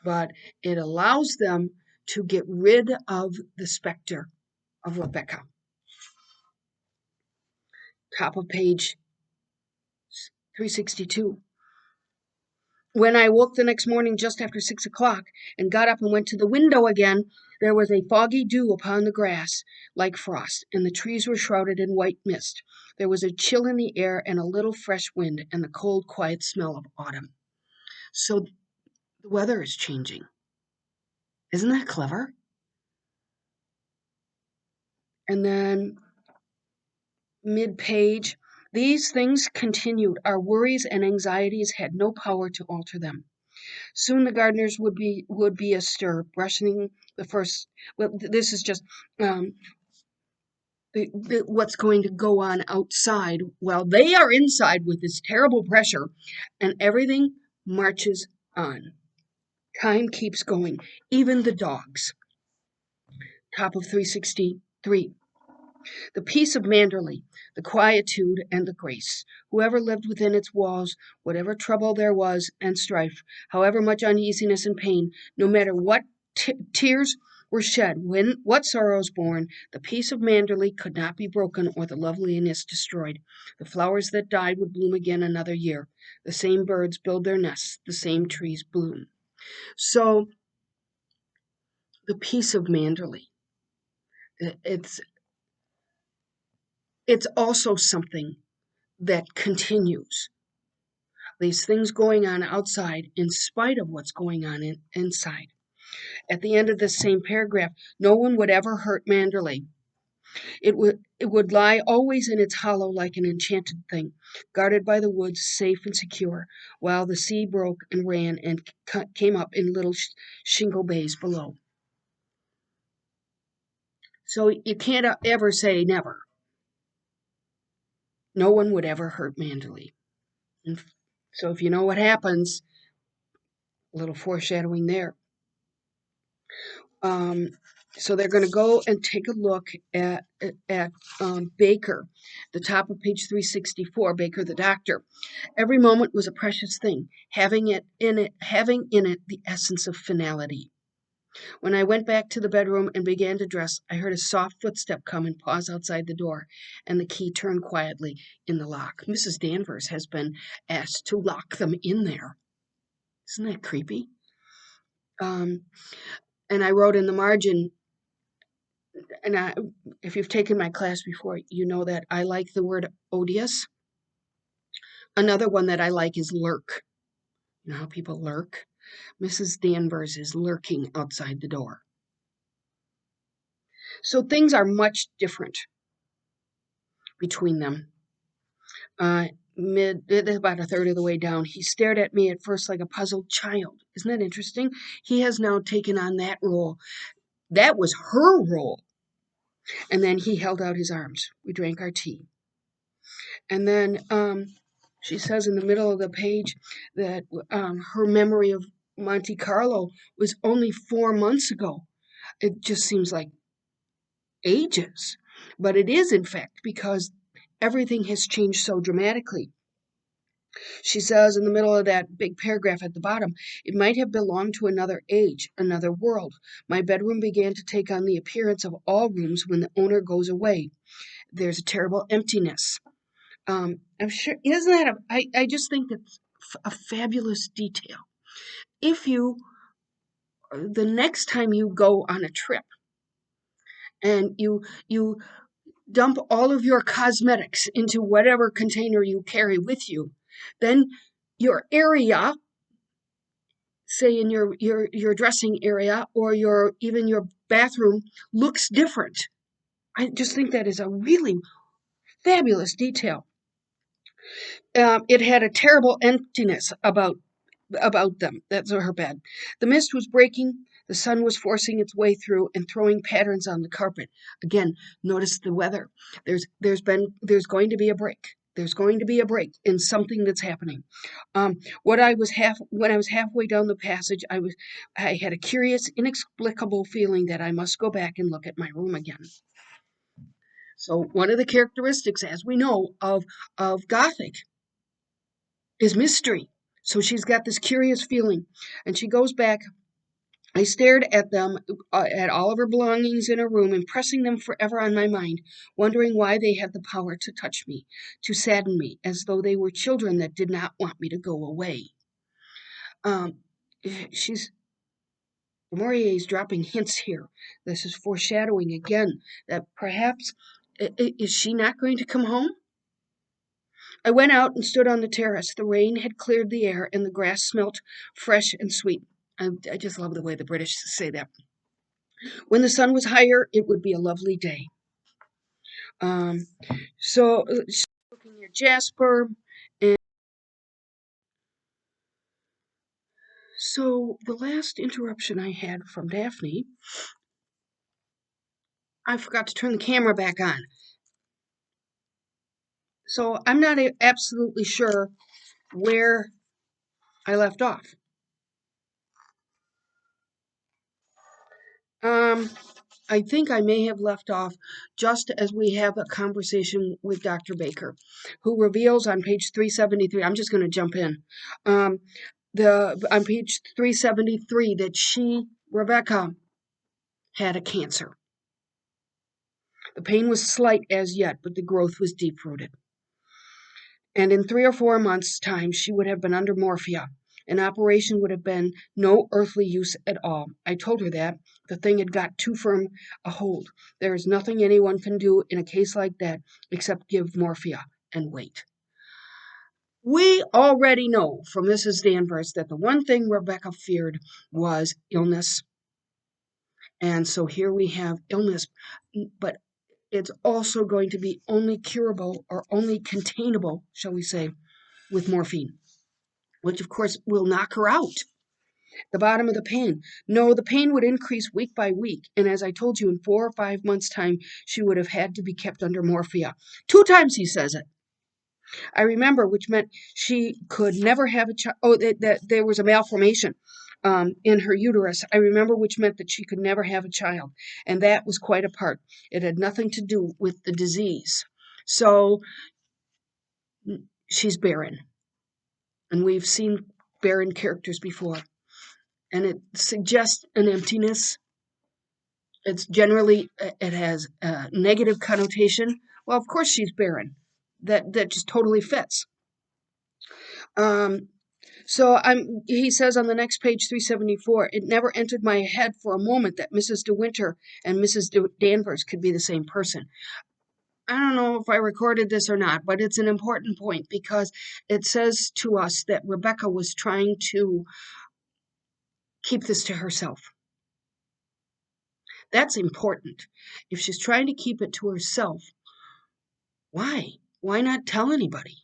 but it allows them to get rid of the specter of Rebecca. Top of page 362. When I woke the next morning just after 6 o'clock and got up and went to the window again, there was a foggy dew upon the grass like frost, and the trees were shrouded in white mist. There was a chill in the air and a little fresh wind and the cold, quiet smell of autumn. So the weather is changing. Isn't that clever? And then mid-page, these things continued. Our worries and anxieties had no power to alter them. Soon the gardeners would be astir, brushing the first. Well, this is just what's going to go on outside while they are inside with this terrible pressure, and everything marches on. Time keeps going, even the dogs. Top of 363. The peace of Manderley, the quietude and the grace. Whoever lived within its walls, whatever trouble there was and strife, however much uneasiness and pain, no matter what tears were shed, what sorrows borne, the peace of Manderley could not be broken or the loveliness destroyed. The flowers that died would bloom again another year. The same birds build their nests, the same trees bloom. So, the peace of Manderley. It's it's also something that continues. These things going on outside in spite of what's going on inside. At the end of this same paragraph, no one would ever hurt Manderley. It would lie always in its hollow like an enchanted thing, guarded by the woods, safe and secure, while the sea broke and ran and came up in little shingle bays below. So you can't ever say never. No one would ever hurt Manderley. And so if you know what happens, a little foreshadowing there. Um, so they're going to go and take a look at Baker, the top of page 364. Baker, the doctor. Every moment was a precious thing, having in it the essence of finality. When I went back to the bedroom and began to dress, I heard a soft footstep come and pause outside the door, and the key turned quietly in the lock. Mrs. Danvers has been asked to lock them in there. Isn't that creepy? And I wrote in the margin, and if you've taken my class before, you know that I like the word odious. Another one that I like is lurk. You know how people lurk? Mrs. Danvers is lurking outside the door. So things are much different between them. About a third of the way down, he stared at me at first like a puzzled child. Isn't that interesting? He has now taken on that role. That was her role. And then he held out his arms. We drank our tea. And then she says in the middle of the page that her memory of Monte Carlo was only 4 months ago. It just seems like ages. But it is, in fact, because everything has changed so dramatically. She says in the middle of that big paragraph at the bottom, it might have belonged to another age, another world. My bedroom began to take on the appearance of all rooms when the owner goes away. There's a terrible emptiness. I'm sure, isn't that I just think it's a fabulous detail. If you, the next time you go on a trip and you dump all of your cosmetics into whatever container you carry with you, then your area, say in your dressing area or even your bathroom, looks different. I just think that is a really fabulous detail. It had a terrible emptiness about them. That's her bed. The mist was breaking. The sun was forcing its way through and throwing patterns on the carpet. Again, notice the weather. There's going to be a break. There's going to be a break in something that's happening. When I was halfway down the passage, I had a curious, inexplicable feeling that I must go back and look at my room again. So one of the characteristics, as we know, of Gothic is mystery. So she's got this curious feeling, and she goes back. I stared at them, at all of her belongings in her room, impressing them forever on my mind, wondering why they had the power to touch me, to sadden me, as though they were children that did not want me to go away. Um, she's Maurier's dropping hints here. This is foreshadowing again that perhaps is she not going to come home? I went out and stood on the terrace. The rain had cleared the air, and the grass smelt fresh and sweet. I just love the way the British say that. When the sun was higher, it would be a lovely day. Um, so looking at Jasper, and so the last interruption I had from Daphne, I forgot to turn the camera back on. So I'm not absolutely sure where I left off. Um, I think I may have left off just as we have a conversation with Dr. Baker, who reveals on page 373. I'm just going to jump in. Um, on page 373 that Rebecca, had a cancer. The pain was slight as yet, but the growth was deep rooted. And in 3 or 4 months' time, she would have been under morphia. An operation would have been no earthly use at all. I told her that. The thing had got too firm a hold. There is nothing anyone can do in a case like that except give morphia and wait. We already know from Mrs. Danvers that the one thing Rebecca feared was illness. And so here we have illness, but it's also going to be only curable or only containable, shall we say, with morphine, which of course will knock her out. The bottom of the pain. No, the pain would increase week by week. And as I told you, in 4 or 5 months' time, she would have had to be kept under morphia. 2 times he says it. I remember, which meant she could never have a child. Oh, that there was a malformation in her uterus. I remember, which meant that she could never have a child. And that was quite apart. It had nothing to do with the disease. So she's barren. And we've seen barren characters before. And it suggests an emptiness. It's generally, it has a negative connotation. Well, of course she's barren. That just totally fits. Um, he says on the next page, 374, it never entered my head for a moment that Mrs. De Winter and Mrs. Danvers could be the same person. I don't know if I recorded this or not, but it's an important point because it says to us that Rebecca was trying to keep this to herself. That's important. If she's trying to keep it to herself, why? Why not tell anybody?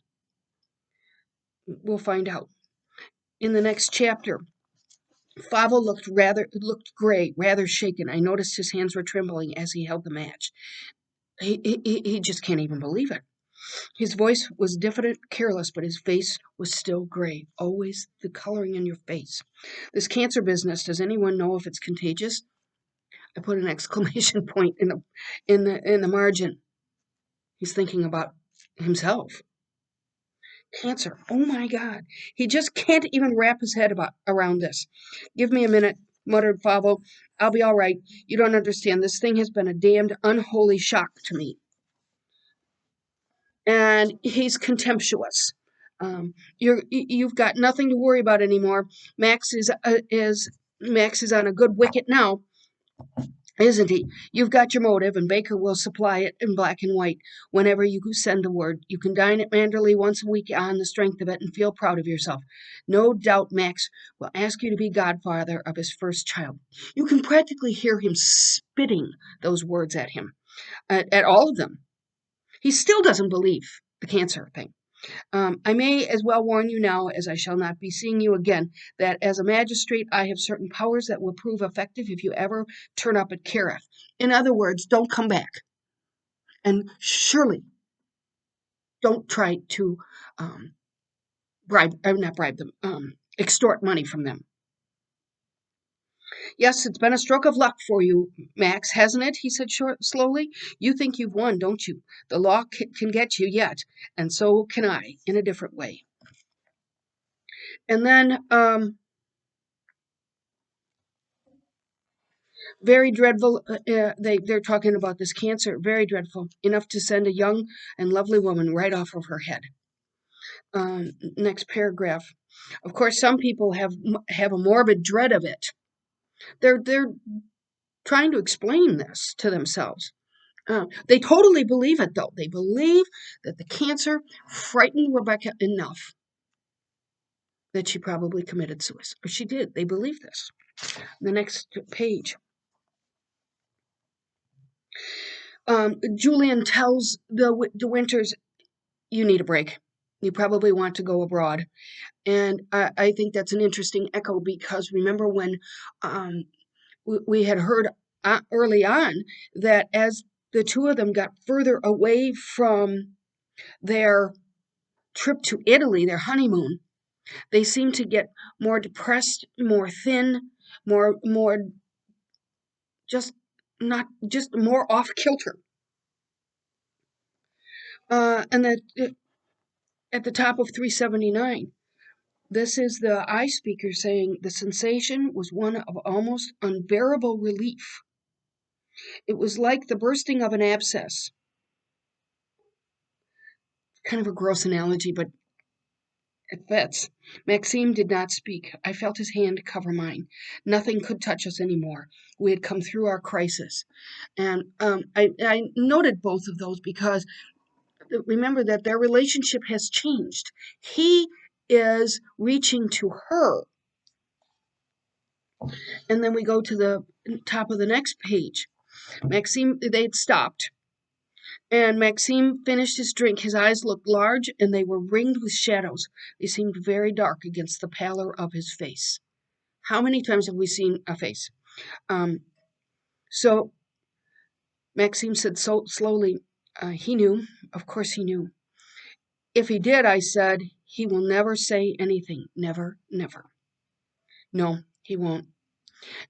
We'll find out. In the next chapter, Favo looked gray, rather shaken. I noticed his hands were trembling as he held the match. He just can't even believe it. His voice was diffident, careless, but his face was still gray. Always the coloring in your face. This cancer business, does anyone know if it's contagious? I put an exclamation point in the margin. He's thinking about himself. Cancer. Oh my God. He just can't even wrap his head around this. Give me a minute, muttered Favo. I'll be all right. You don't understand. This thing has been a damned unholy shock to me. and he's contemptuous. You've got nothing to worry about anymore. Max is on a good wicket now, isn't he? You've got your motive, and Baker will supply it in black and white whenever you send the word. You can dine at Manderley once a week on the strength of it and feel proud of yourself. No doubt Max will ask you to be godfather of his first child. You can practically hear him spitting those words at him, at all of them. He still doesn't believe the cancer thing. I may as well warn you now, as I shall not be seeing you again, that as a magistrate I have certain powers that will prove effective if you ever turn up at Kereth. In other words, don't come back. And surely don't try to not bribe them, extort money from them. Yes, it's been a stroke of luck for you, Max, hasn't it? He said slowly. You think you've won, don't you? The law can get you yet, and so can I, in a different way. And then, very dreadful. They're talking about this cancer. Very dreadful. Enough to send a young and lovely woman right off of her head. Next paragraph. Of course, some people have a morbid dread of it. They're trying to explain this to themselves. They totally believe it, though. They believe that the cancer frightened Rebecca enough that she probably committed suicide. Or she did. They believe this. The next page. Julian tells the Winters, you need a break. You probably want to go abroad. And I think that's an interesting echo because remember when we had heard early on that as the two of them got further away from their trip to Italy, their honeymoon, they seemed to get more depressed, more thin, more just not just more off kilter. And that at the top of 379. This is the eye speaker saying the sensation was one of almost unbearable relief. It was like the bursting of an abscess. Kind of a gross analogy, but it fits. Maxime did not speak. I felt his hand cover mine. Nothing could touch us anymore. We had come through our crisis. And I noted both of those because remember that their relationship has changed. He is reaching to her. And then we go to the top of the next page. Maxime, they'd stopped. And Maxime finished his drink. His eyes looked large and they were ringed with shadows. They seemed very dark against the pallor of his face. How many times have we seen a face? So Maxime said so slowly, he knew. Of course he knew. If he did, I said, he will never say anything. Never, never. No, he won't.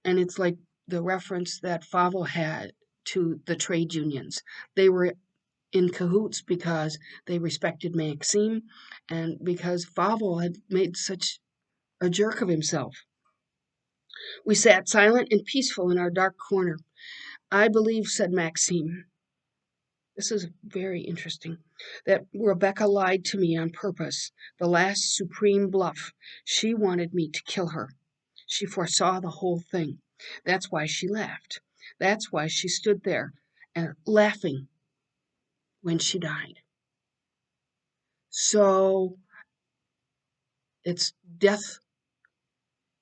And it's like the reference that Favel had to the trade unions. They were in cahoots because they respected Maxime and because Favel had made such a jerk of himself. We sat silent and peaceful in our dark corner. I believe, said Maxime, this is very interesting, that Rebecca lied to me on purpose, the last supreme bluff. She wanted me to kill her. She foresaw the whole thing. That's why she laughed. That's why she stood there and laughing when she died. So it's death.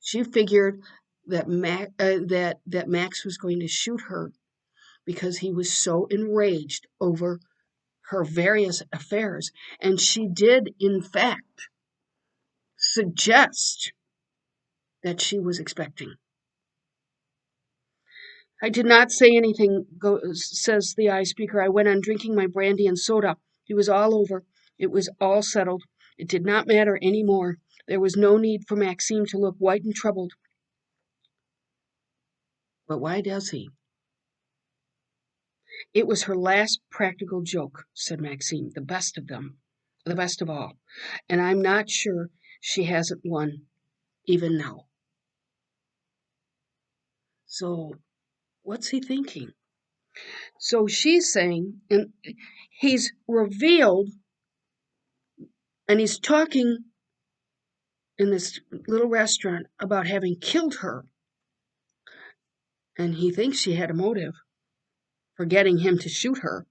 She figured that Max was going to shoot her because he was so enraged over her various affairs, and she did, in fact, suggest that she was expecting. I did not say anything, says the eye speaker. I went on drinking my brandy and soda. It was all over. It was all settled. It did not matter any more. There was no need for Maxime to look white and troubled. But why does he? It was her last practical joke, said Maxime, the best of them, the best of all. And I'm not sure she hasn't won, even now. So, what's he thinking? So she's saying, and he's revealed And he's talking in this little restaurant about having killed her. And he thinks she had a motive for getting him to shoot her.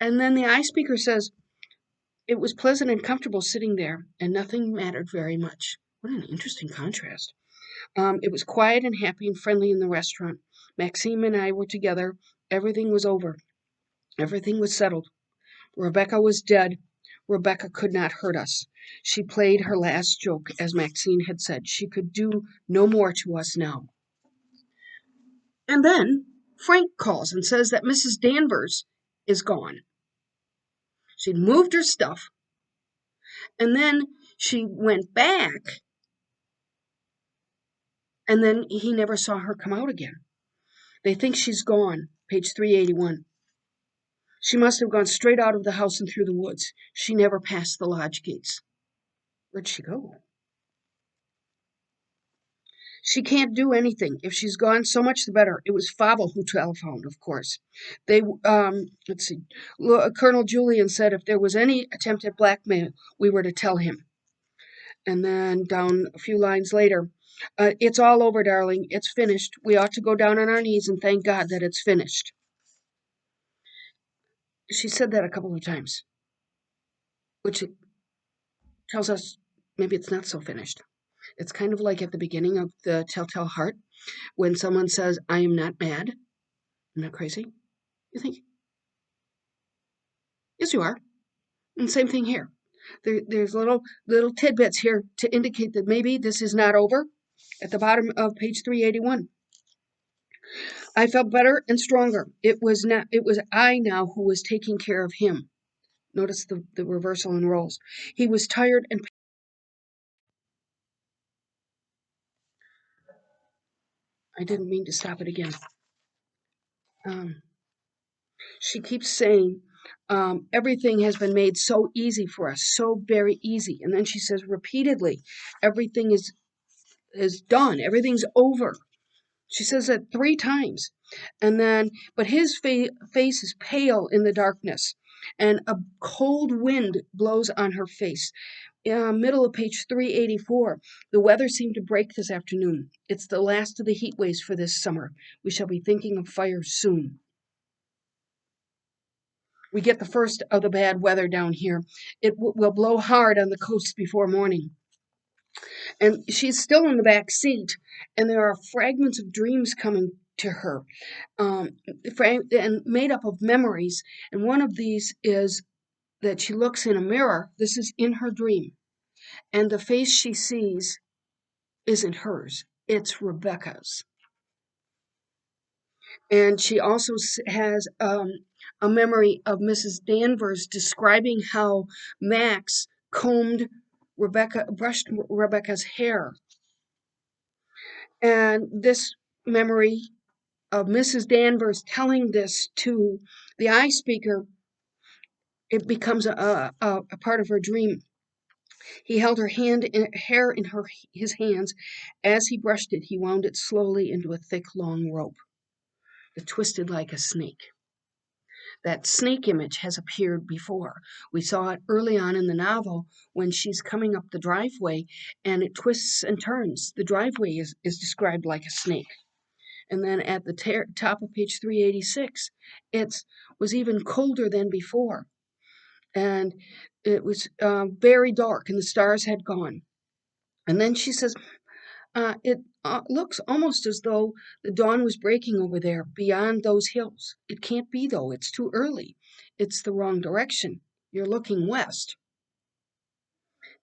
And then the eye speaker says, it was pleasant and comfortable sitting there, and nothing mattered very much. What an interesting contrast. It was quiet and happy and friendly in the restaurant. Maxime and I were together. Everything was over. Everything was settled. Rebecca was dead. Rebecca could not hurt us. She played her last joke, as Maxine had said. She could do no more to us now. And then Frank calls and says that Mrs. Danvers is gone. She'd moved her stuff, and then she went back, and then he never saw her come out again. They think she's gone. Page 381. She must have gone straight out of the house and through the woods. She never passed the lodge gates. Where'd she go? She can't do anything. If she's gone, so much the better. It was Fable who telephoned, of course. They, let's see. Colonel Julian said if there was any attempt at blackmail, we were to tell him. And then down a few lines later, it's all over, darling. It's finished. We ought to go down on our knees and thank God that it's finished. She said that a couple of times, which tells us maybe it's not so finished. It's kind of like at the beginning of the Telltale Heart when someone says, I am not mad. I'm not crazy. You think, yes, you are. And same thing here. There's little tidbits here to indicate that maybe this is not over. At the bottom of page 381. I felt better and stronger. It was I now who was taking care of him. Notice the reversal in roles. He was tired and I didn't mean to stop it again. She keeps saying, everything has been made so easy for us, so very easy. And then she says repeatedly, everything is done, everything's over. She says that 3 times. And then, but his face is pale in the darkness, and a cold wind blows on her face. Middle of page 384. The weather seemed to break this afternoon. It's the last of the heat waves for this summer. We shall be thinking of fire soon. We get the first of the bad weather down here. It will blow hard on the coast before morning. And she's still in the back seat, and there are fragments of dreams coming to her, and made up of memories. And one of these is that she looks in a mirror. This is in her dream. And the face she sees isn't hers, it's Rebecca's. And she also has a memory of Mrs. Danvers describing how Max brushed Rebecca's hair. And this memory of Mrs. Danvers telling this to the eye speaker, it becomes a part of her dream. He held her hair in his hands. As he brushed it, he wound it slowly into a thick, long rope that twisted like a snake. That snake image has appeared before. We saw it early on in the novel when she's coming up the driveway and it twists and turns. The driveway is described like a snake. And then at the top of page 386, it was even colder than before. And it was very dark and the stars had gone. And then she says, it looks almost as though the dawn was breaking over there beyond those hills. It can't be, though. It's too early. It's the wrong direction. You're looking west.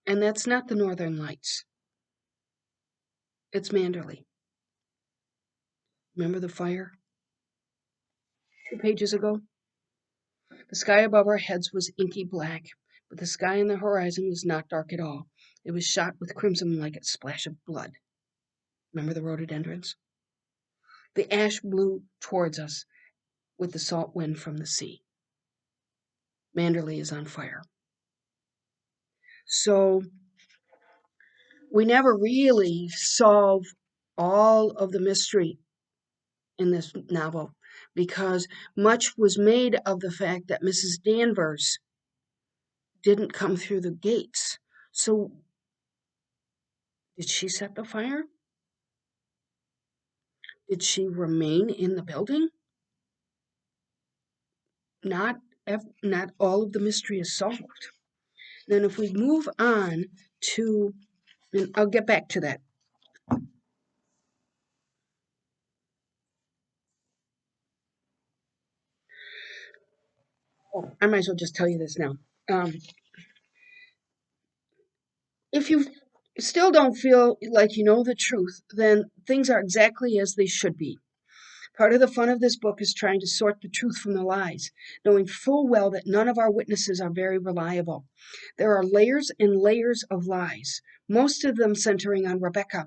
And that's not the Northern Lights. It's Manderley. Remember the fire? 2 pages ago? The sky above our heads was inky black, but the sky on the horizon was not dark at all. It was shot with crimson like a splash of blood. Remember the rhododendrons? The ash blew towards us with the salt wind from the sea. Manderley is on fire. So we never really solve all of the mystery in this novel because much was made of the fact that Mrs. Danvers didn't come through the gates. So did she set the fire? Did she remain in the building? Not not all of the mystery is solved. Then if we move on to, and I'll get back to that. Oh, I might as well just tell you this now. Um, if you still don't feel like you know the truth, then things are exactly as they should be. Part of the fun of this book is trying to sort the truth from the lies, knowing full well that none of our witnesses are very reliable. There are layers and layers of lies, most of them centering on Rebecca.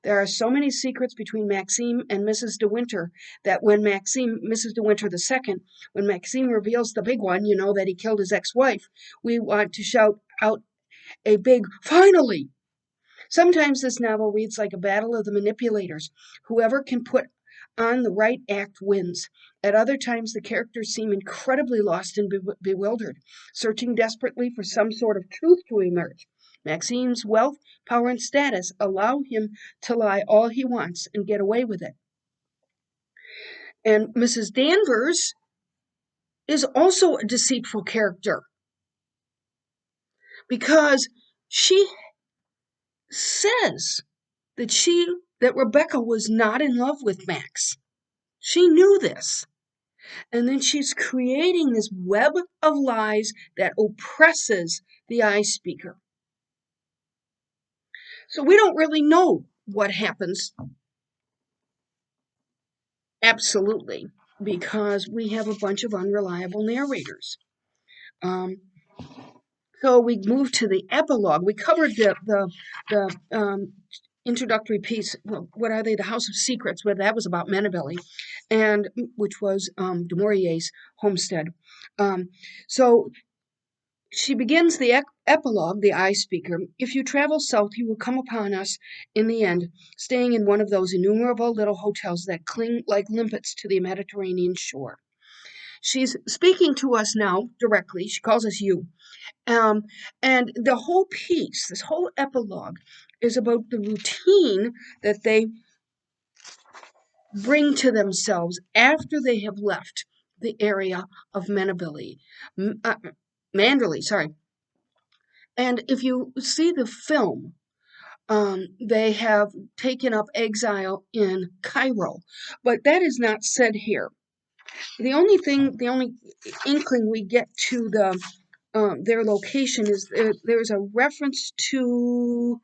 There are so many secrets between Maxime and Mrs. De Winter that when Mrs. De Winter II, when Maxime reveals the big one, that he killed his ex-wife, we want to shout out a big "finally!" Sometimes this novel reads like a battle of the manipulators. Whoever can put on the right act wins. At other times, the characters seem incredibly lost and bewildered, searching desperately for some sort of truth to emerge. Maxime's wealth, power, and status allow him to lie all he wants and get away with it. And Mrs. Danvers is also a deceitful character because she says that Rebecca was not in love with Max. She knew this. And then she's creating this web of lies that oppresses the eye speaker. So we don't really know what happens absolutely because we have a bunch of unreliable narrators. So we move to the epilogue. We covered the introductory piece. What are they? The House of Secrets, where that was about Menabelli, and which was du Maurier's homestead. So she begins the epilogue, the eye speaker. If you travel south, you will come upon us in the end, staying in one of those innumerable little hotels that cling like limpets to the Mediterranean shore. She's speaking to us now directly. She calls us you. And the whole piece, this whole epilogue, is about the routine that they bring to themselves after they have left the area of Manderley, sorry. And if you see the film, they have taken up exile in Cairo, but that is not said here. The only inkling we get to their location is there's a reference to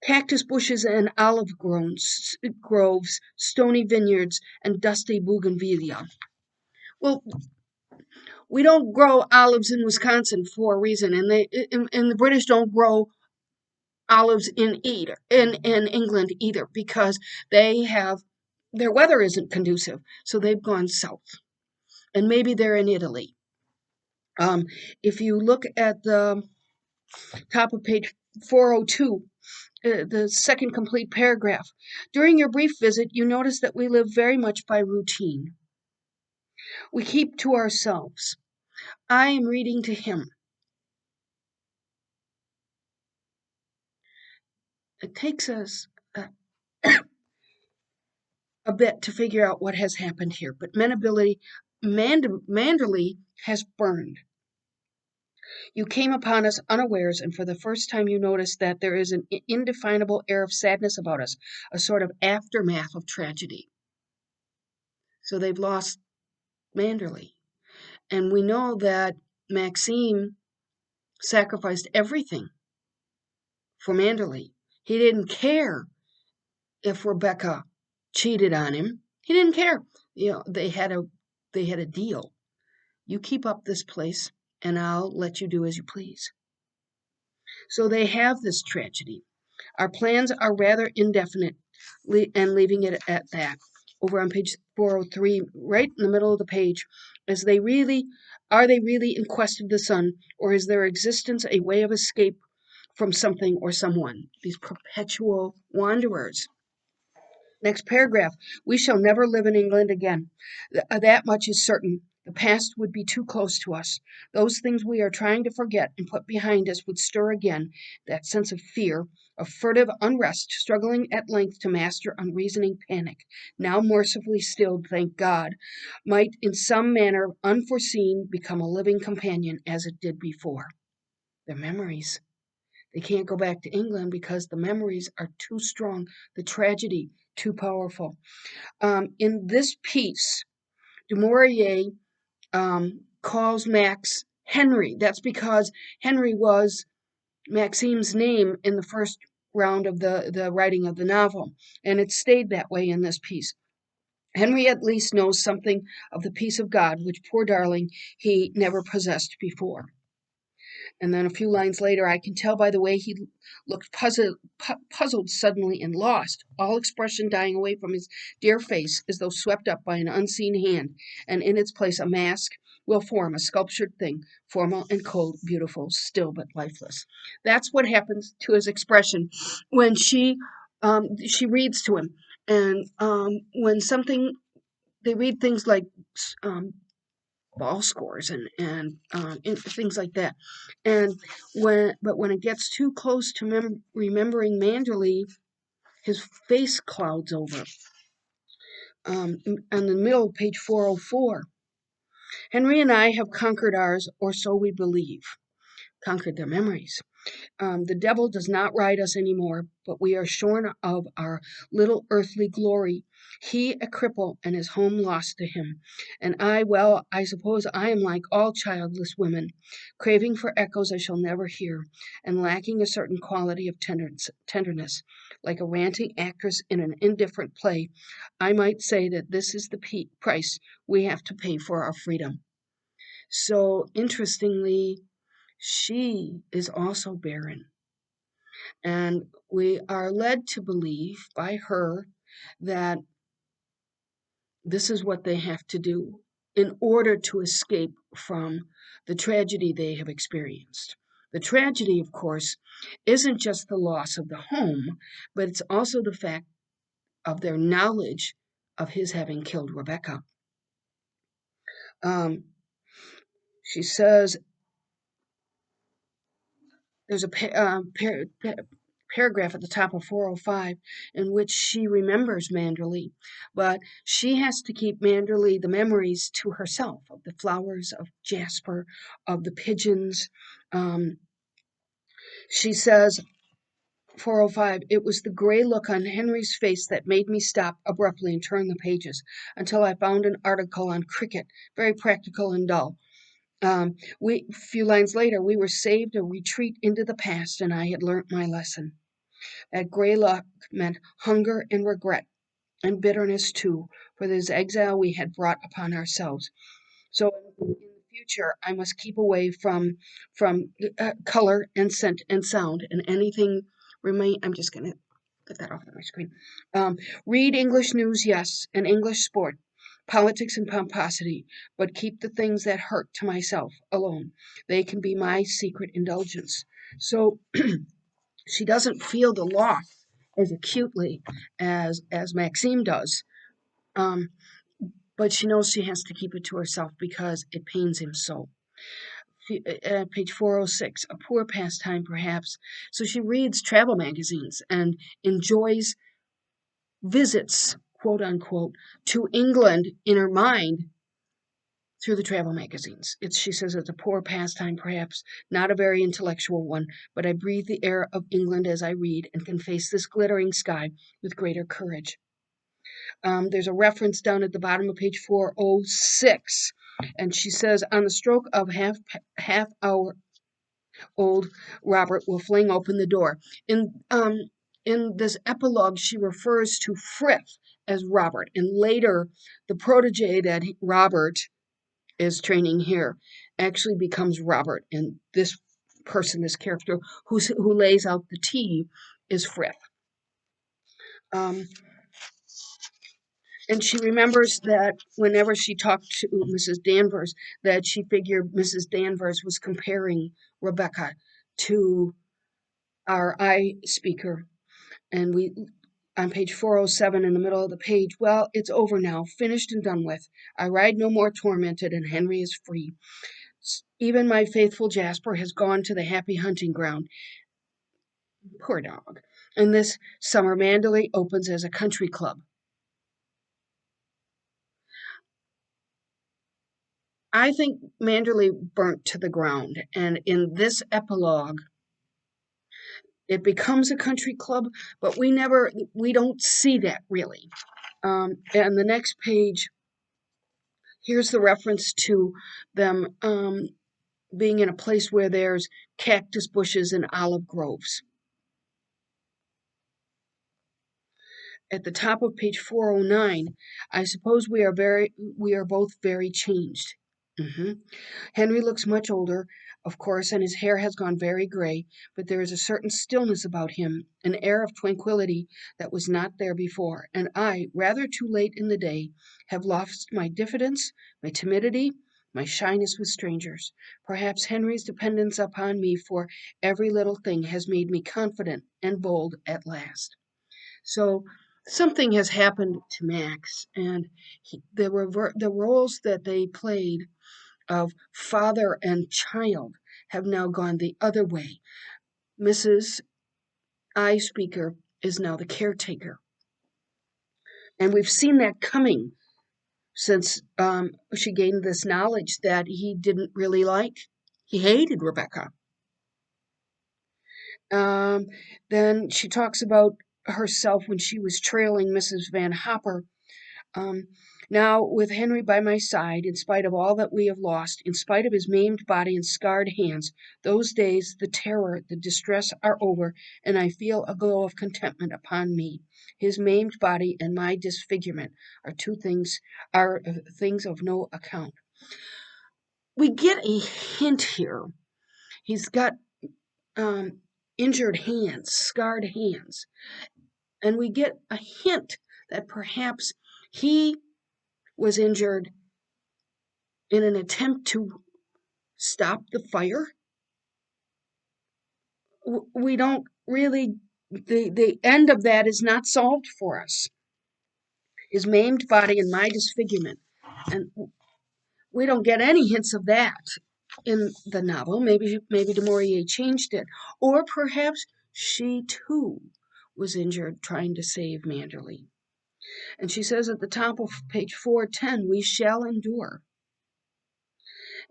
cactus bushes and olive groves, stony vineyards, and dusty bougainvillea. Well, we don't grow olives in Wisconsin for a reason, and the British don't grow olives in England either because their weather isn't conducive, so they've gone south, and maybe they're in Italy. If you look at the top of page 402, the second complete paragraph. During your brief visit, you notice that we live very much by routine. We keep to ourselves. I am reading to him. It takes us a bit to figure out what has happened here, but Manderley has burned. You came upon us unawares, and for the first time you noticed that there is an indefinable air of sadness about us, a sort of aftermath of tragedy. So they've lost Manderley. And we know that Maxime sacrificed everything for Manderley. He didn't care if Rebecca cheated on him. He didn't care. They had a deal. You keep up this place, and I'll let you do as you please. So they have this tragedy. Our plans are rather indefinite, and leaving it at that. Over on page 403, right in the middle of the page, are they really in quest of the sun, or is their existence a way of escape from something or someone? These perpetual wanderers. Next paragraph. We shall never live in England again. That much is certain. The past would be too close to us. Those things we are trying to forget and put behind us would stir again that sense of fear, of furtive unrest, struggling at length to master unreasoning panic, now mercifully stilled, thank God, might in some manner unforeseen become a living companion as it did before. Their memories. They can't go back to England because the memories are too strong, the tragedy too powerful. In this piece, Du Maurier calls Max Henry. That's because Henry was Maxime's name in the first round of the writing of the novel, and it stayed that way in this piece. Henry at least knows something of the peace of God, which, poor darling, he never possessed before. And then a few lines later, I can tell by the way he looked puzzled suddenly and lost, all expression dying away from his dear face as though swept up by an unseen hand, and in its place a mask will form, a sculptured thing, formal and cold, beautiful, still but lifeless. That's what happens to his expression when she reads to him. And when something, they read things like um, ball scores and things like that. And when it gets too close to remembering Manderley, his face clouds over. On the middle of page 404, Henry and I have conquered ours, or so we believe, conquered their memories. The devil does not ride us any more, but we are shorn of our little earthly glory. He a cripple and his home lost to him. And well, I suppose I am like all childless women, craving for echoes I shall never hear, and lacking a certain quality of tenderness. Like a ranting actress in an indifferent play, I might say that this is the price we have to pay for our freedom. So, interestingly, she is also barren. And we are led to believe by her that this is what they have to do in order to escape from the tragedy they have experienced. The tragedy, of course, isn't just the loss of the home, but it's also the fact of their knowledge of his having killed Rebecca. Um, she says there's a paragraph at the top of 405 in which she remembers Manderley, but she has to keep Manderley, the memories, to herself of the flowers, of Jasper, of the pigeons. Um, she says, 405, it was the gray look on Henry's face that made me stop abruptly and turn the pages until I found an article on cricket, very practical and dull. A few lines later, we were saved a retreat into the past, and I had learnt my lesson. That gray luck meant hunger and regret, and bitterness too, for this exile we had brought upon ourselves. So in the future, I must keep away from color and scent and sound, and anything remain. I'm just gonna get that off of my screen. Um, Read English news, yes, and English sport, politics and pomposity, but keep the things that hurt to myself alone. They can be my secret indulgence. So she doesn't feel the loss as acutely as Maxime does, um, but she knows she has to keep it to herself because it pains him so. Page 406, a poor pastime perhaps. So she reads travel magazines and enjoys visits, quote unquote, to England in her mind through the travel magazines. She says it's a poor pastime, perhaps, not a very intellectual one, but I breathe the air of England as I read and can face this glittering sky with greater courage. There's a reference down at the bottom of page 406, and she says, on the stroke of half hour, old Robert will fling open the door. In this epilogue, she refers to Frith as Robert, and later the protege that Robert is training here actually becomes Robert, and this person, this character who lays out the tea, is Frith. And she remembers that whenever she talked to Mrs. Danvers, that she figured Mrs. Danvers was comparing Rebecca to our eye speaker, and On page 407 in the middle of the page, well, it's over now, finished and done with. I ride no more tormented, and Henry is free. Even my faithful Jasper has gone to the happy hunting ground. Poor dog. And this summer, Manderley opens as a country club. I think Manderley burnt to the ground, and in this epilogue, it becomes a country club, but we don't see that really. And the next page, here's the reference to them being in a place where there's cactus bushes and olive groves. At the top of page 409, I suppose we are both very changed. Mhm. Henry looks much older, of course, and his hair has gone very gray, but there is a certain stillness about him, an air of tranquillity that was not there before, and I, rather too late in the day, have lost my diffidence, my timidity, my shyness with strangers. Perhaps Henry's dependence upon me for every little thing has made me confident and bold at last. So something has happened to Max, and the roles that they played of father and child have now gone the other way. Mrs. I Speaker is now the caretaker. And we've seen that coming since she gained this knowledge that he didn't really like. He hated Rebecca. Um, then she talks about herself when she was trailing Mrs. Van Hopper. Um, Now, with Henry by my side, in spite of all that we have lost, in spite of his maimed body and scarred hands, those days, the terror, the distress are over, and I feel a glow of contentment upon me. His maimed body and my disfigurement are things of no account. We get a hint here. He's got um, injured hands, scarred hands, and we get a hint that perhaps he was injured in an attempt to stop the fire. We don't really, the end of that is not solved for us. His maimed body and my disfigurement. And we don't get any hints of that in the novel. Maybe Du Maurier changed it. Or perhaps she too was injured trying to save Manderley. And she says at the top of page 410, we shall endure.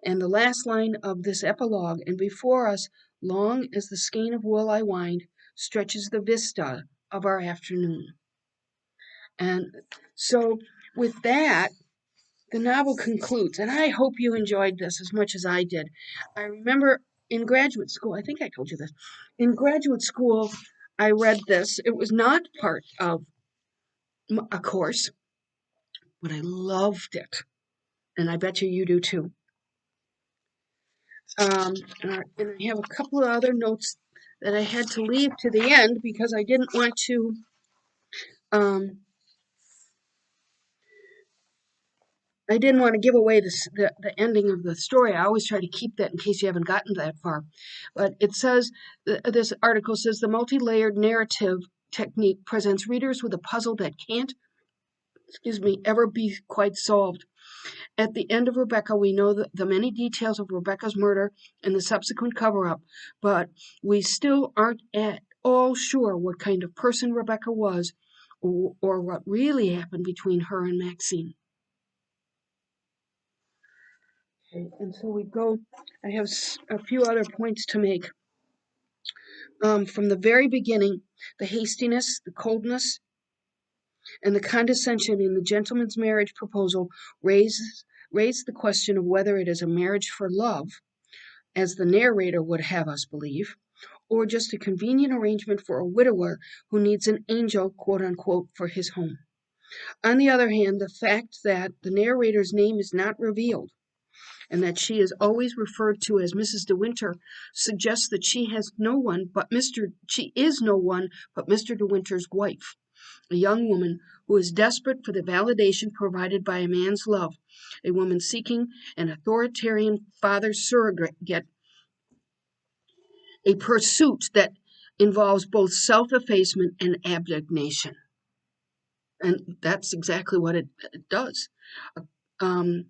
And the last line of this epilogue, and before us, long as the skein of wool I wind, stretches the vista of our afternoon. And so, with that, the novel concludes, and I hope you enjoyed this as much as I did. I remember in graduate school, I think I told you this, in graduate school, I read this. It was not part of a course, but I loved it, and I bet you do too. And I have a couple of other notes that I had to leave to the end because I didn't want to. Um, I didn't want to give away the ending of the story. I always try to keep that in case you haven't gotten that far. But it says this article says the multi-layered narrative technique presents readers with a puzzle that can't, ever be quite solved. At the end of Rebecca, we know the many details of Rebecca's murder and the subsequent cover up, but we still aren't at all sure what kind of person Rebecca was or what really happened between her and Maxine. Okay, and so we go, I have a few other points to make. From the very beginning, the hastiness, the coldness, and the condescension in the gentleman's marriage proposal raise the question of whether it is a marriage for love, as the narrator would have us believe, or just a convenient arrangement for a widower who needs an angel, quote unquote, for his home. On the other hand, the fact that the narrator's name is not revealed and that she is always referred to as Mrs. De Winter suggests that she is no one but Mr. De Winter's wife, a young woman who is desperate for the validation provided by a man's love, a woman seeking an authoritarian father surrogate, a pursuit that involves both self-effacement and abnegation. And that's exactly what it does. Um,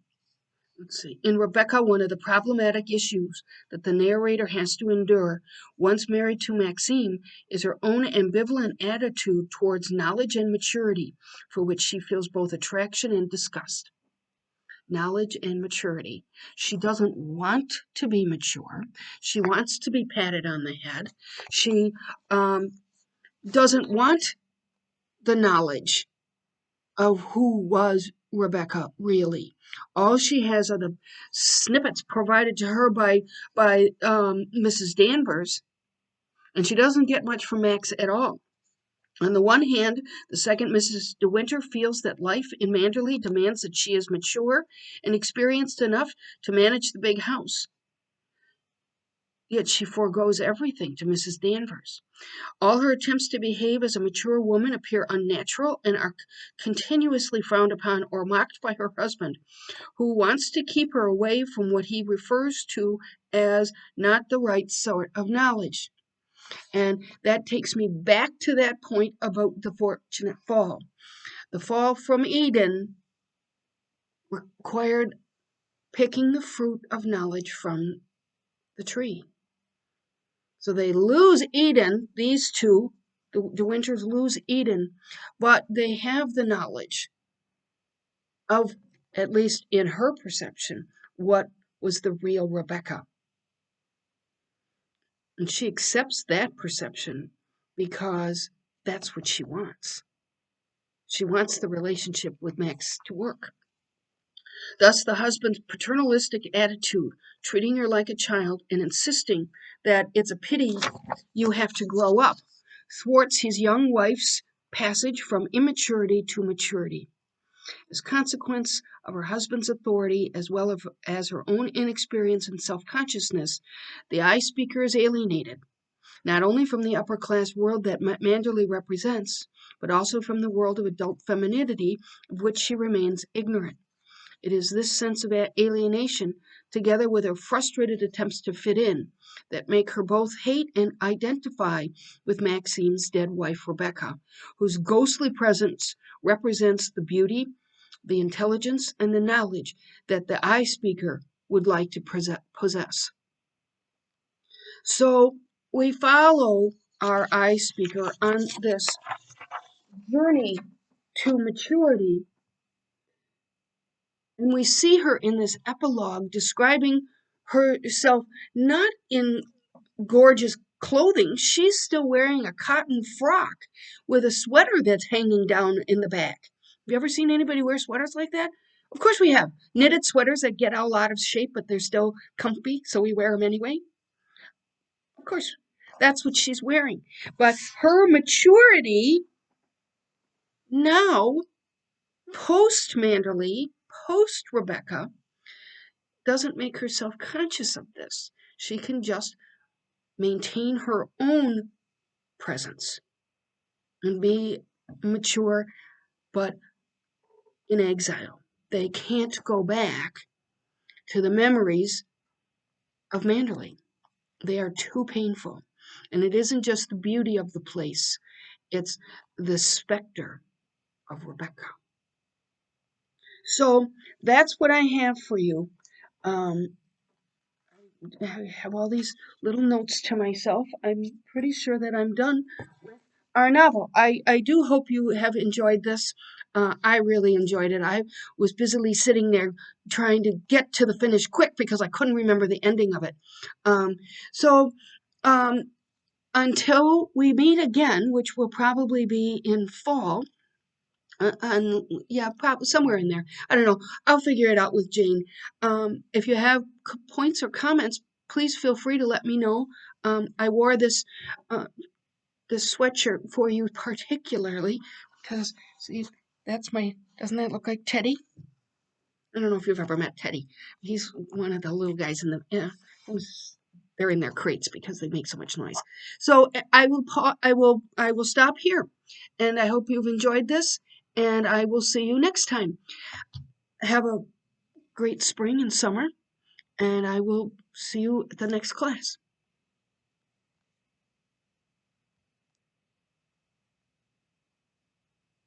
let's see. In Rebecca, one of the problematic issues that the narrator has to endure, once married to Maxime, is her own ambivalent attitude towards knowledge and maturity, for which she feels both attraction and disgust. Knowledge and maturity. She doesn't want to be mature. She wants to be patted on the head. She doesn't want the knowledge of who was Rebecca really. All she has are the snippets provided to her by Mrs. Danvers, and she doesn't get much from Max at all. On the one hand, the second Mrs. De Winter feels that life in Manderley demands that she is mature and experienced enough to manage the big house. Yet she forgoes everything to Mrs. Danvers. All her attempts to behave as a mature woman appear unnatural and are continuously frowned upon or mocked by her husband, who wants to keep her away from what he refers to as not the right sort of knowledge. And that takes me back to that point about the fortunate fall. The fall from Eden required picking the fruit of knowledge from the tree. So they lose Eden, these two, the Winters lose Eden, but they have the knowledge of, at least in her perception, what was the real Rebecca. And she accepts that perception because that's what she wants. She wants the relationship with Max to work. Thus, the husband's paternalistic attitude, treating her like a child and insisting that it's a pity you have to grow up, thwarts his young wife's passage from immaturity to maturity. As a consequence of her husband's authority, as well as her own inexperience and self-consciousness, the I speaker is alienated, not only from the upper-class world that Manderley represents, but also from the world of adult femininity of which she remains ignorant. It is this sense of alienation, together with her frustrated attempts to fit in, that make her both hate and identify with Maxime's dead wife, Rebecca, whose ghostly presence represents the beauty, the intelligence, and the knowledge that the I speaker would like to possess. So we follow our I speaker on this journey to maturity, and we see her in this epilogue describing herself not in gorgeous clothing. She's still wearing a cotton frock with a sweater that's hanging down in the back. Have you ever seen anybody wear sweaters like that? Of course we have. Knitted sweaters that get all out of shape, but they're still comfy, so we wear them anyway. Of course, that's what she's wearing. But her maturity now, post Manderley, post Rebecca, doesn't make her self-conscious of this. She can just maintain her own presence and be mature, but in exile. They can't go back to the memories of Manderley. They are too painful. And it isn't just the beauty of the place, it's the specter of Rebecca. So that's what I have for you. I have all these little notes to myself. I'm pretty sure that I'm done with our novel. I do hope you have enjoyed this. I really enjoyed it. I was busily sitting there trying to get to the finish quick because I couldn't remember the ending of it. So until we meet again, which will probably be in fall, and yeah, probably somewhere in there. I don't know. I'll figure it out with Jane. If you have points or comments, please feel free to let me know. I wore uh, this sweatshirt for you particularly because see, doesn't that look like Teddy? I don't know if you've ever met Teddy. He's one of the little guys in the they're in their crates because they make so much noise. So I will stop here, and I hope you've enjoyed this, and I will see you next time. Have a great spring and summer, and I will see you at the next class.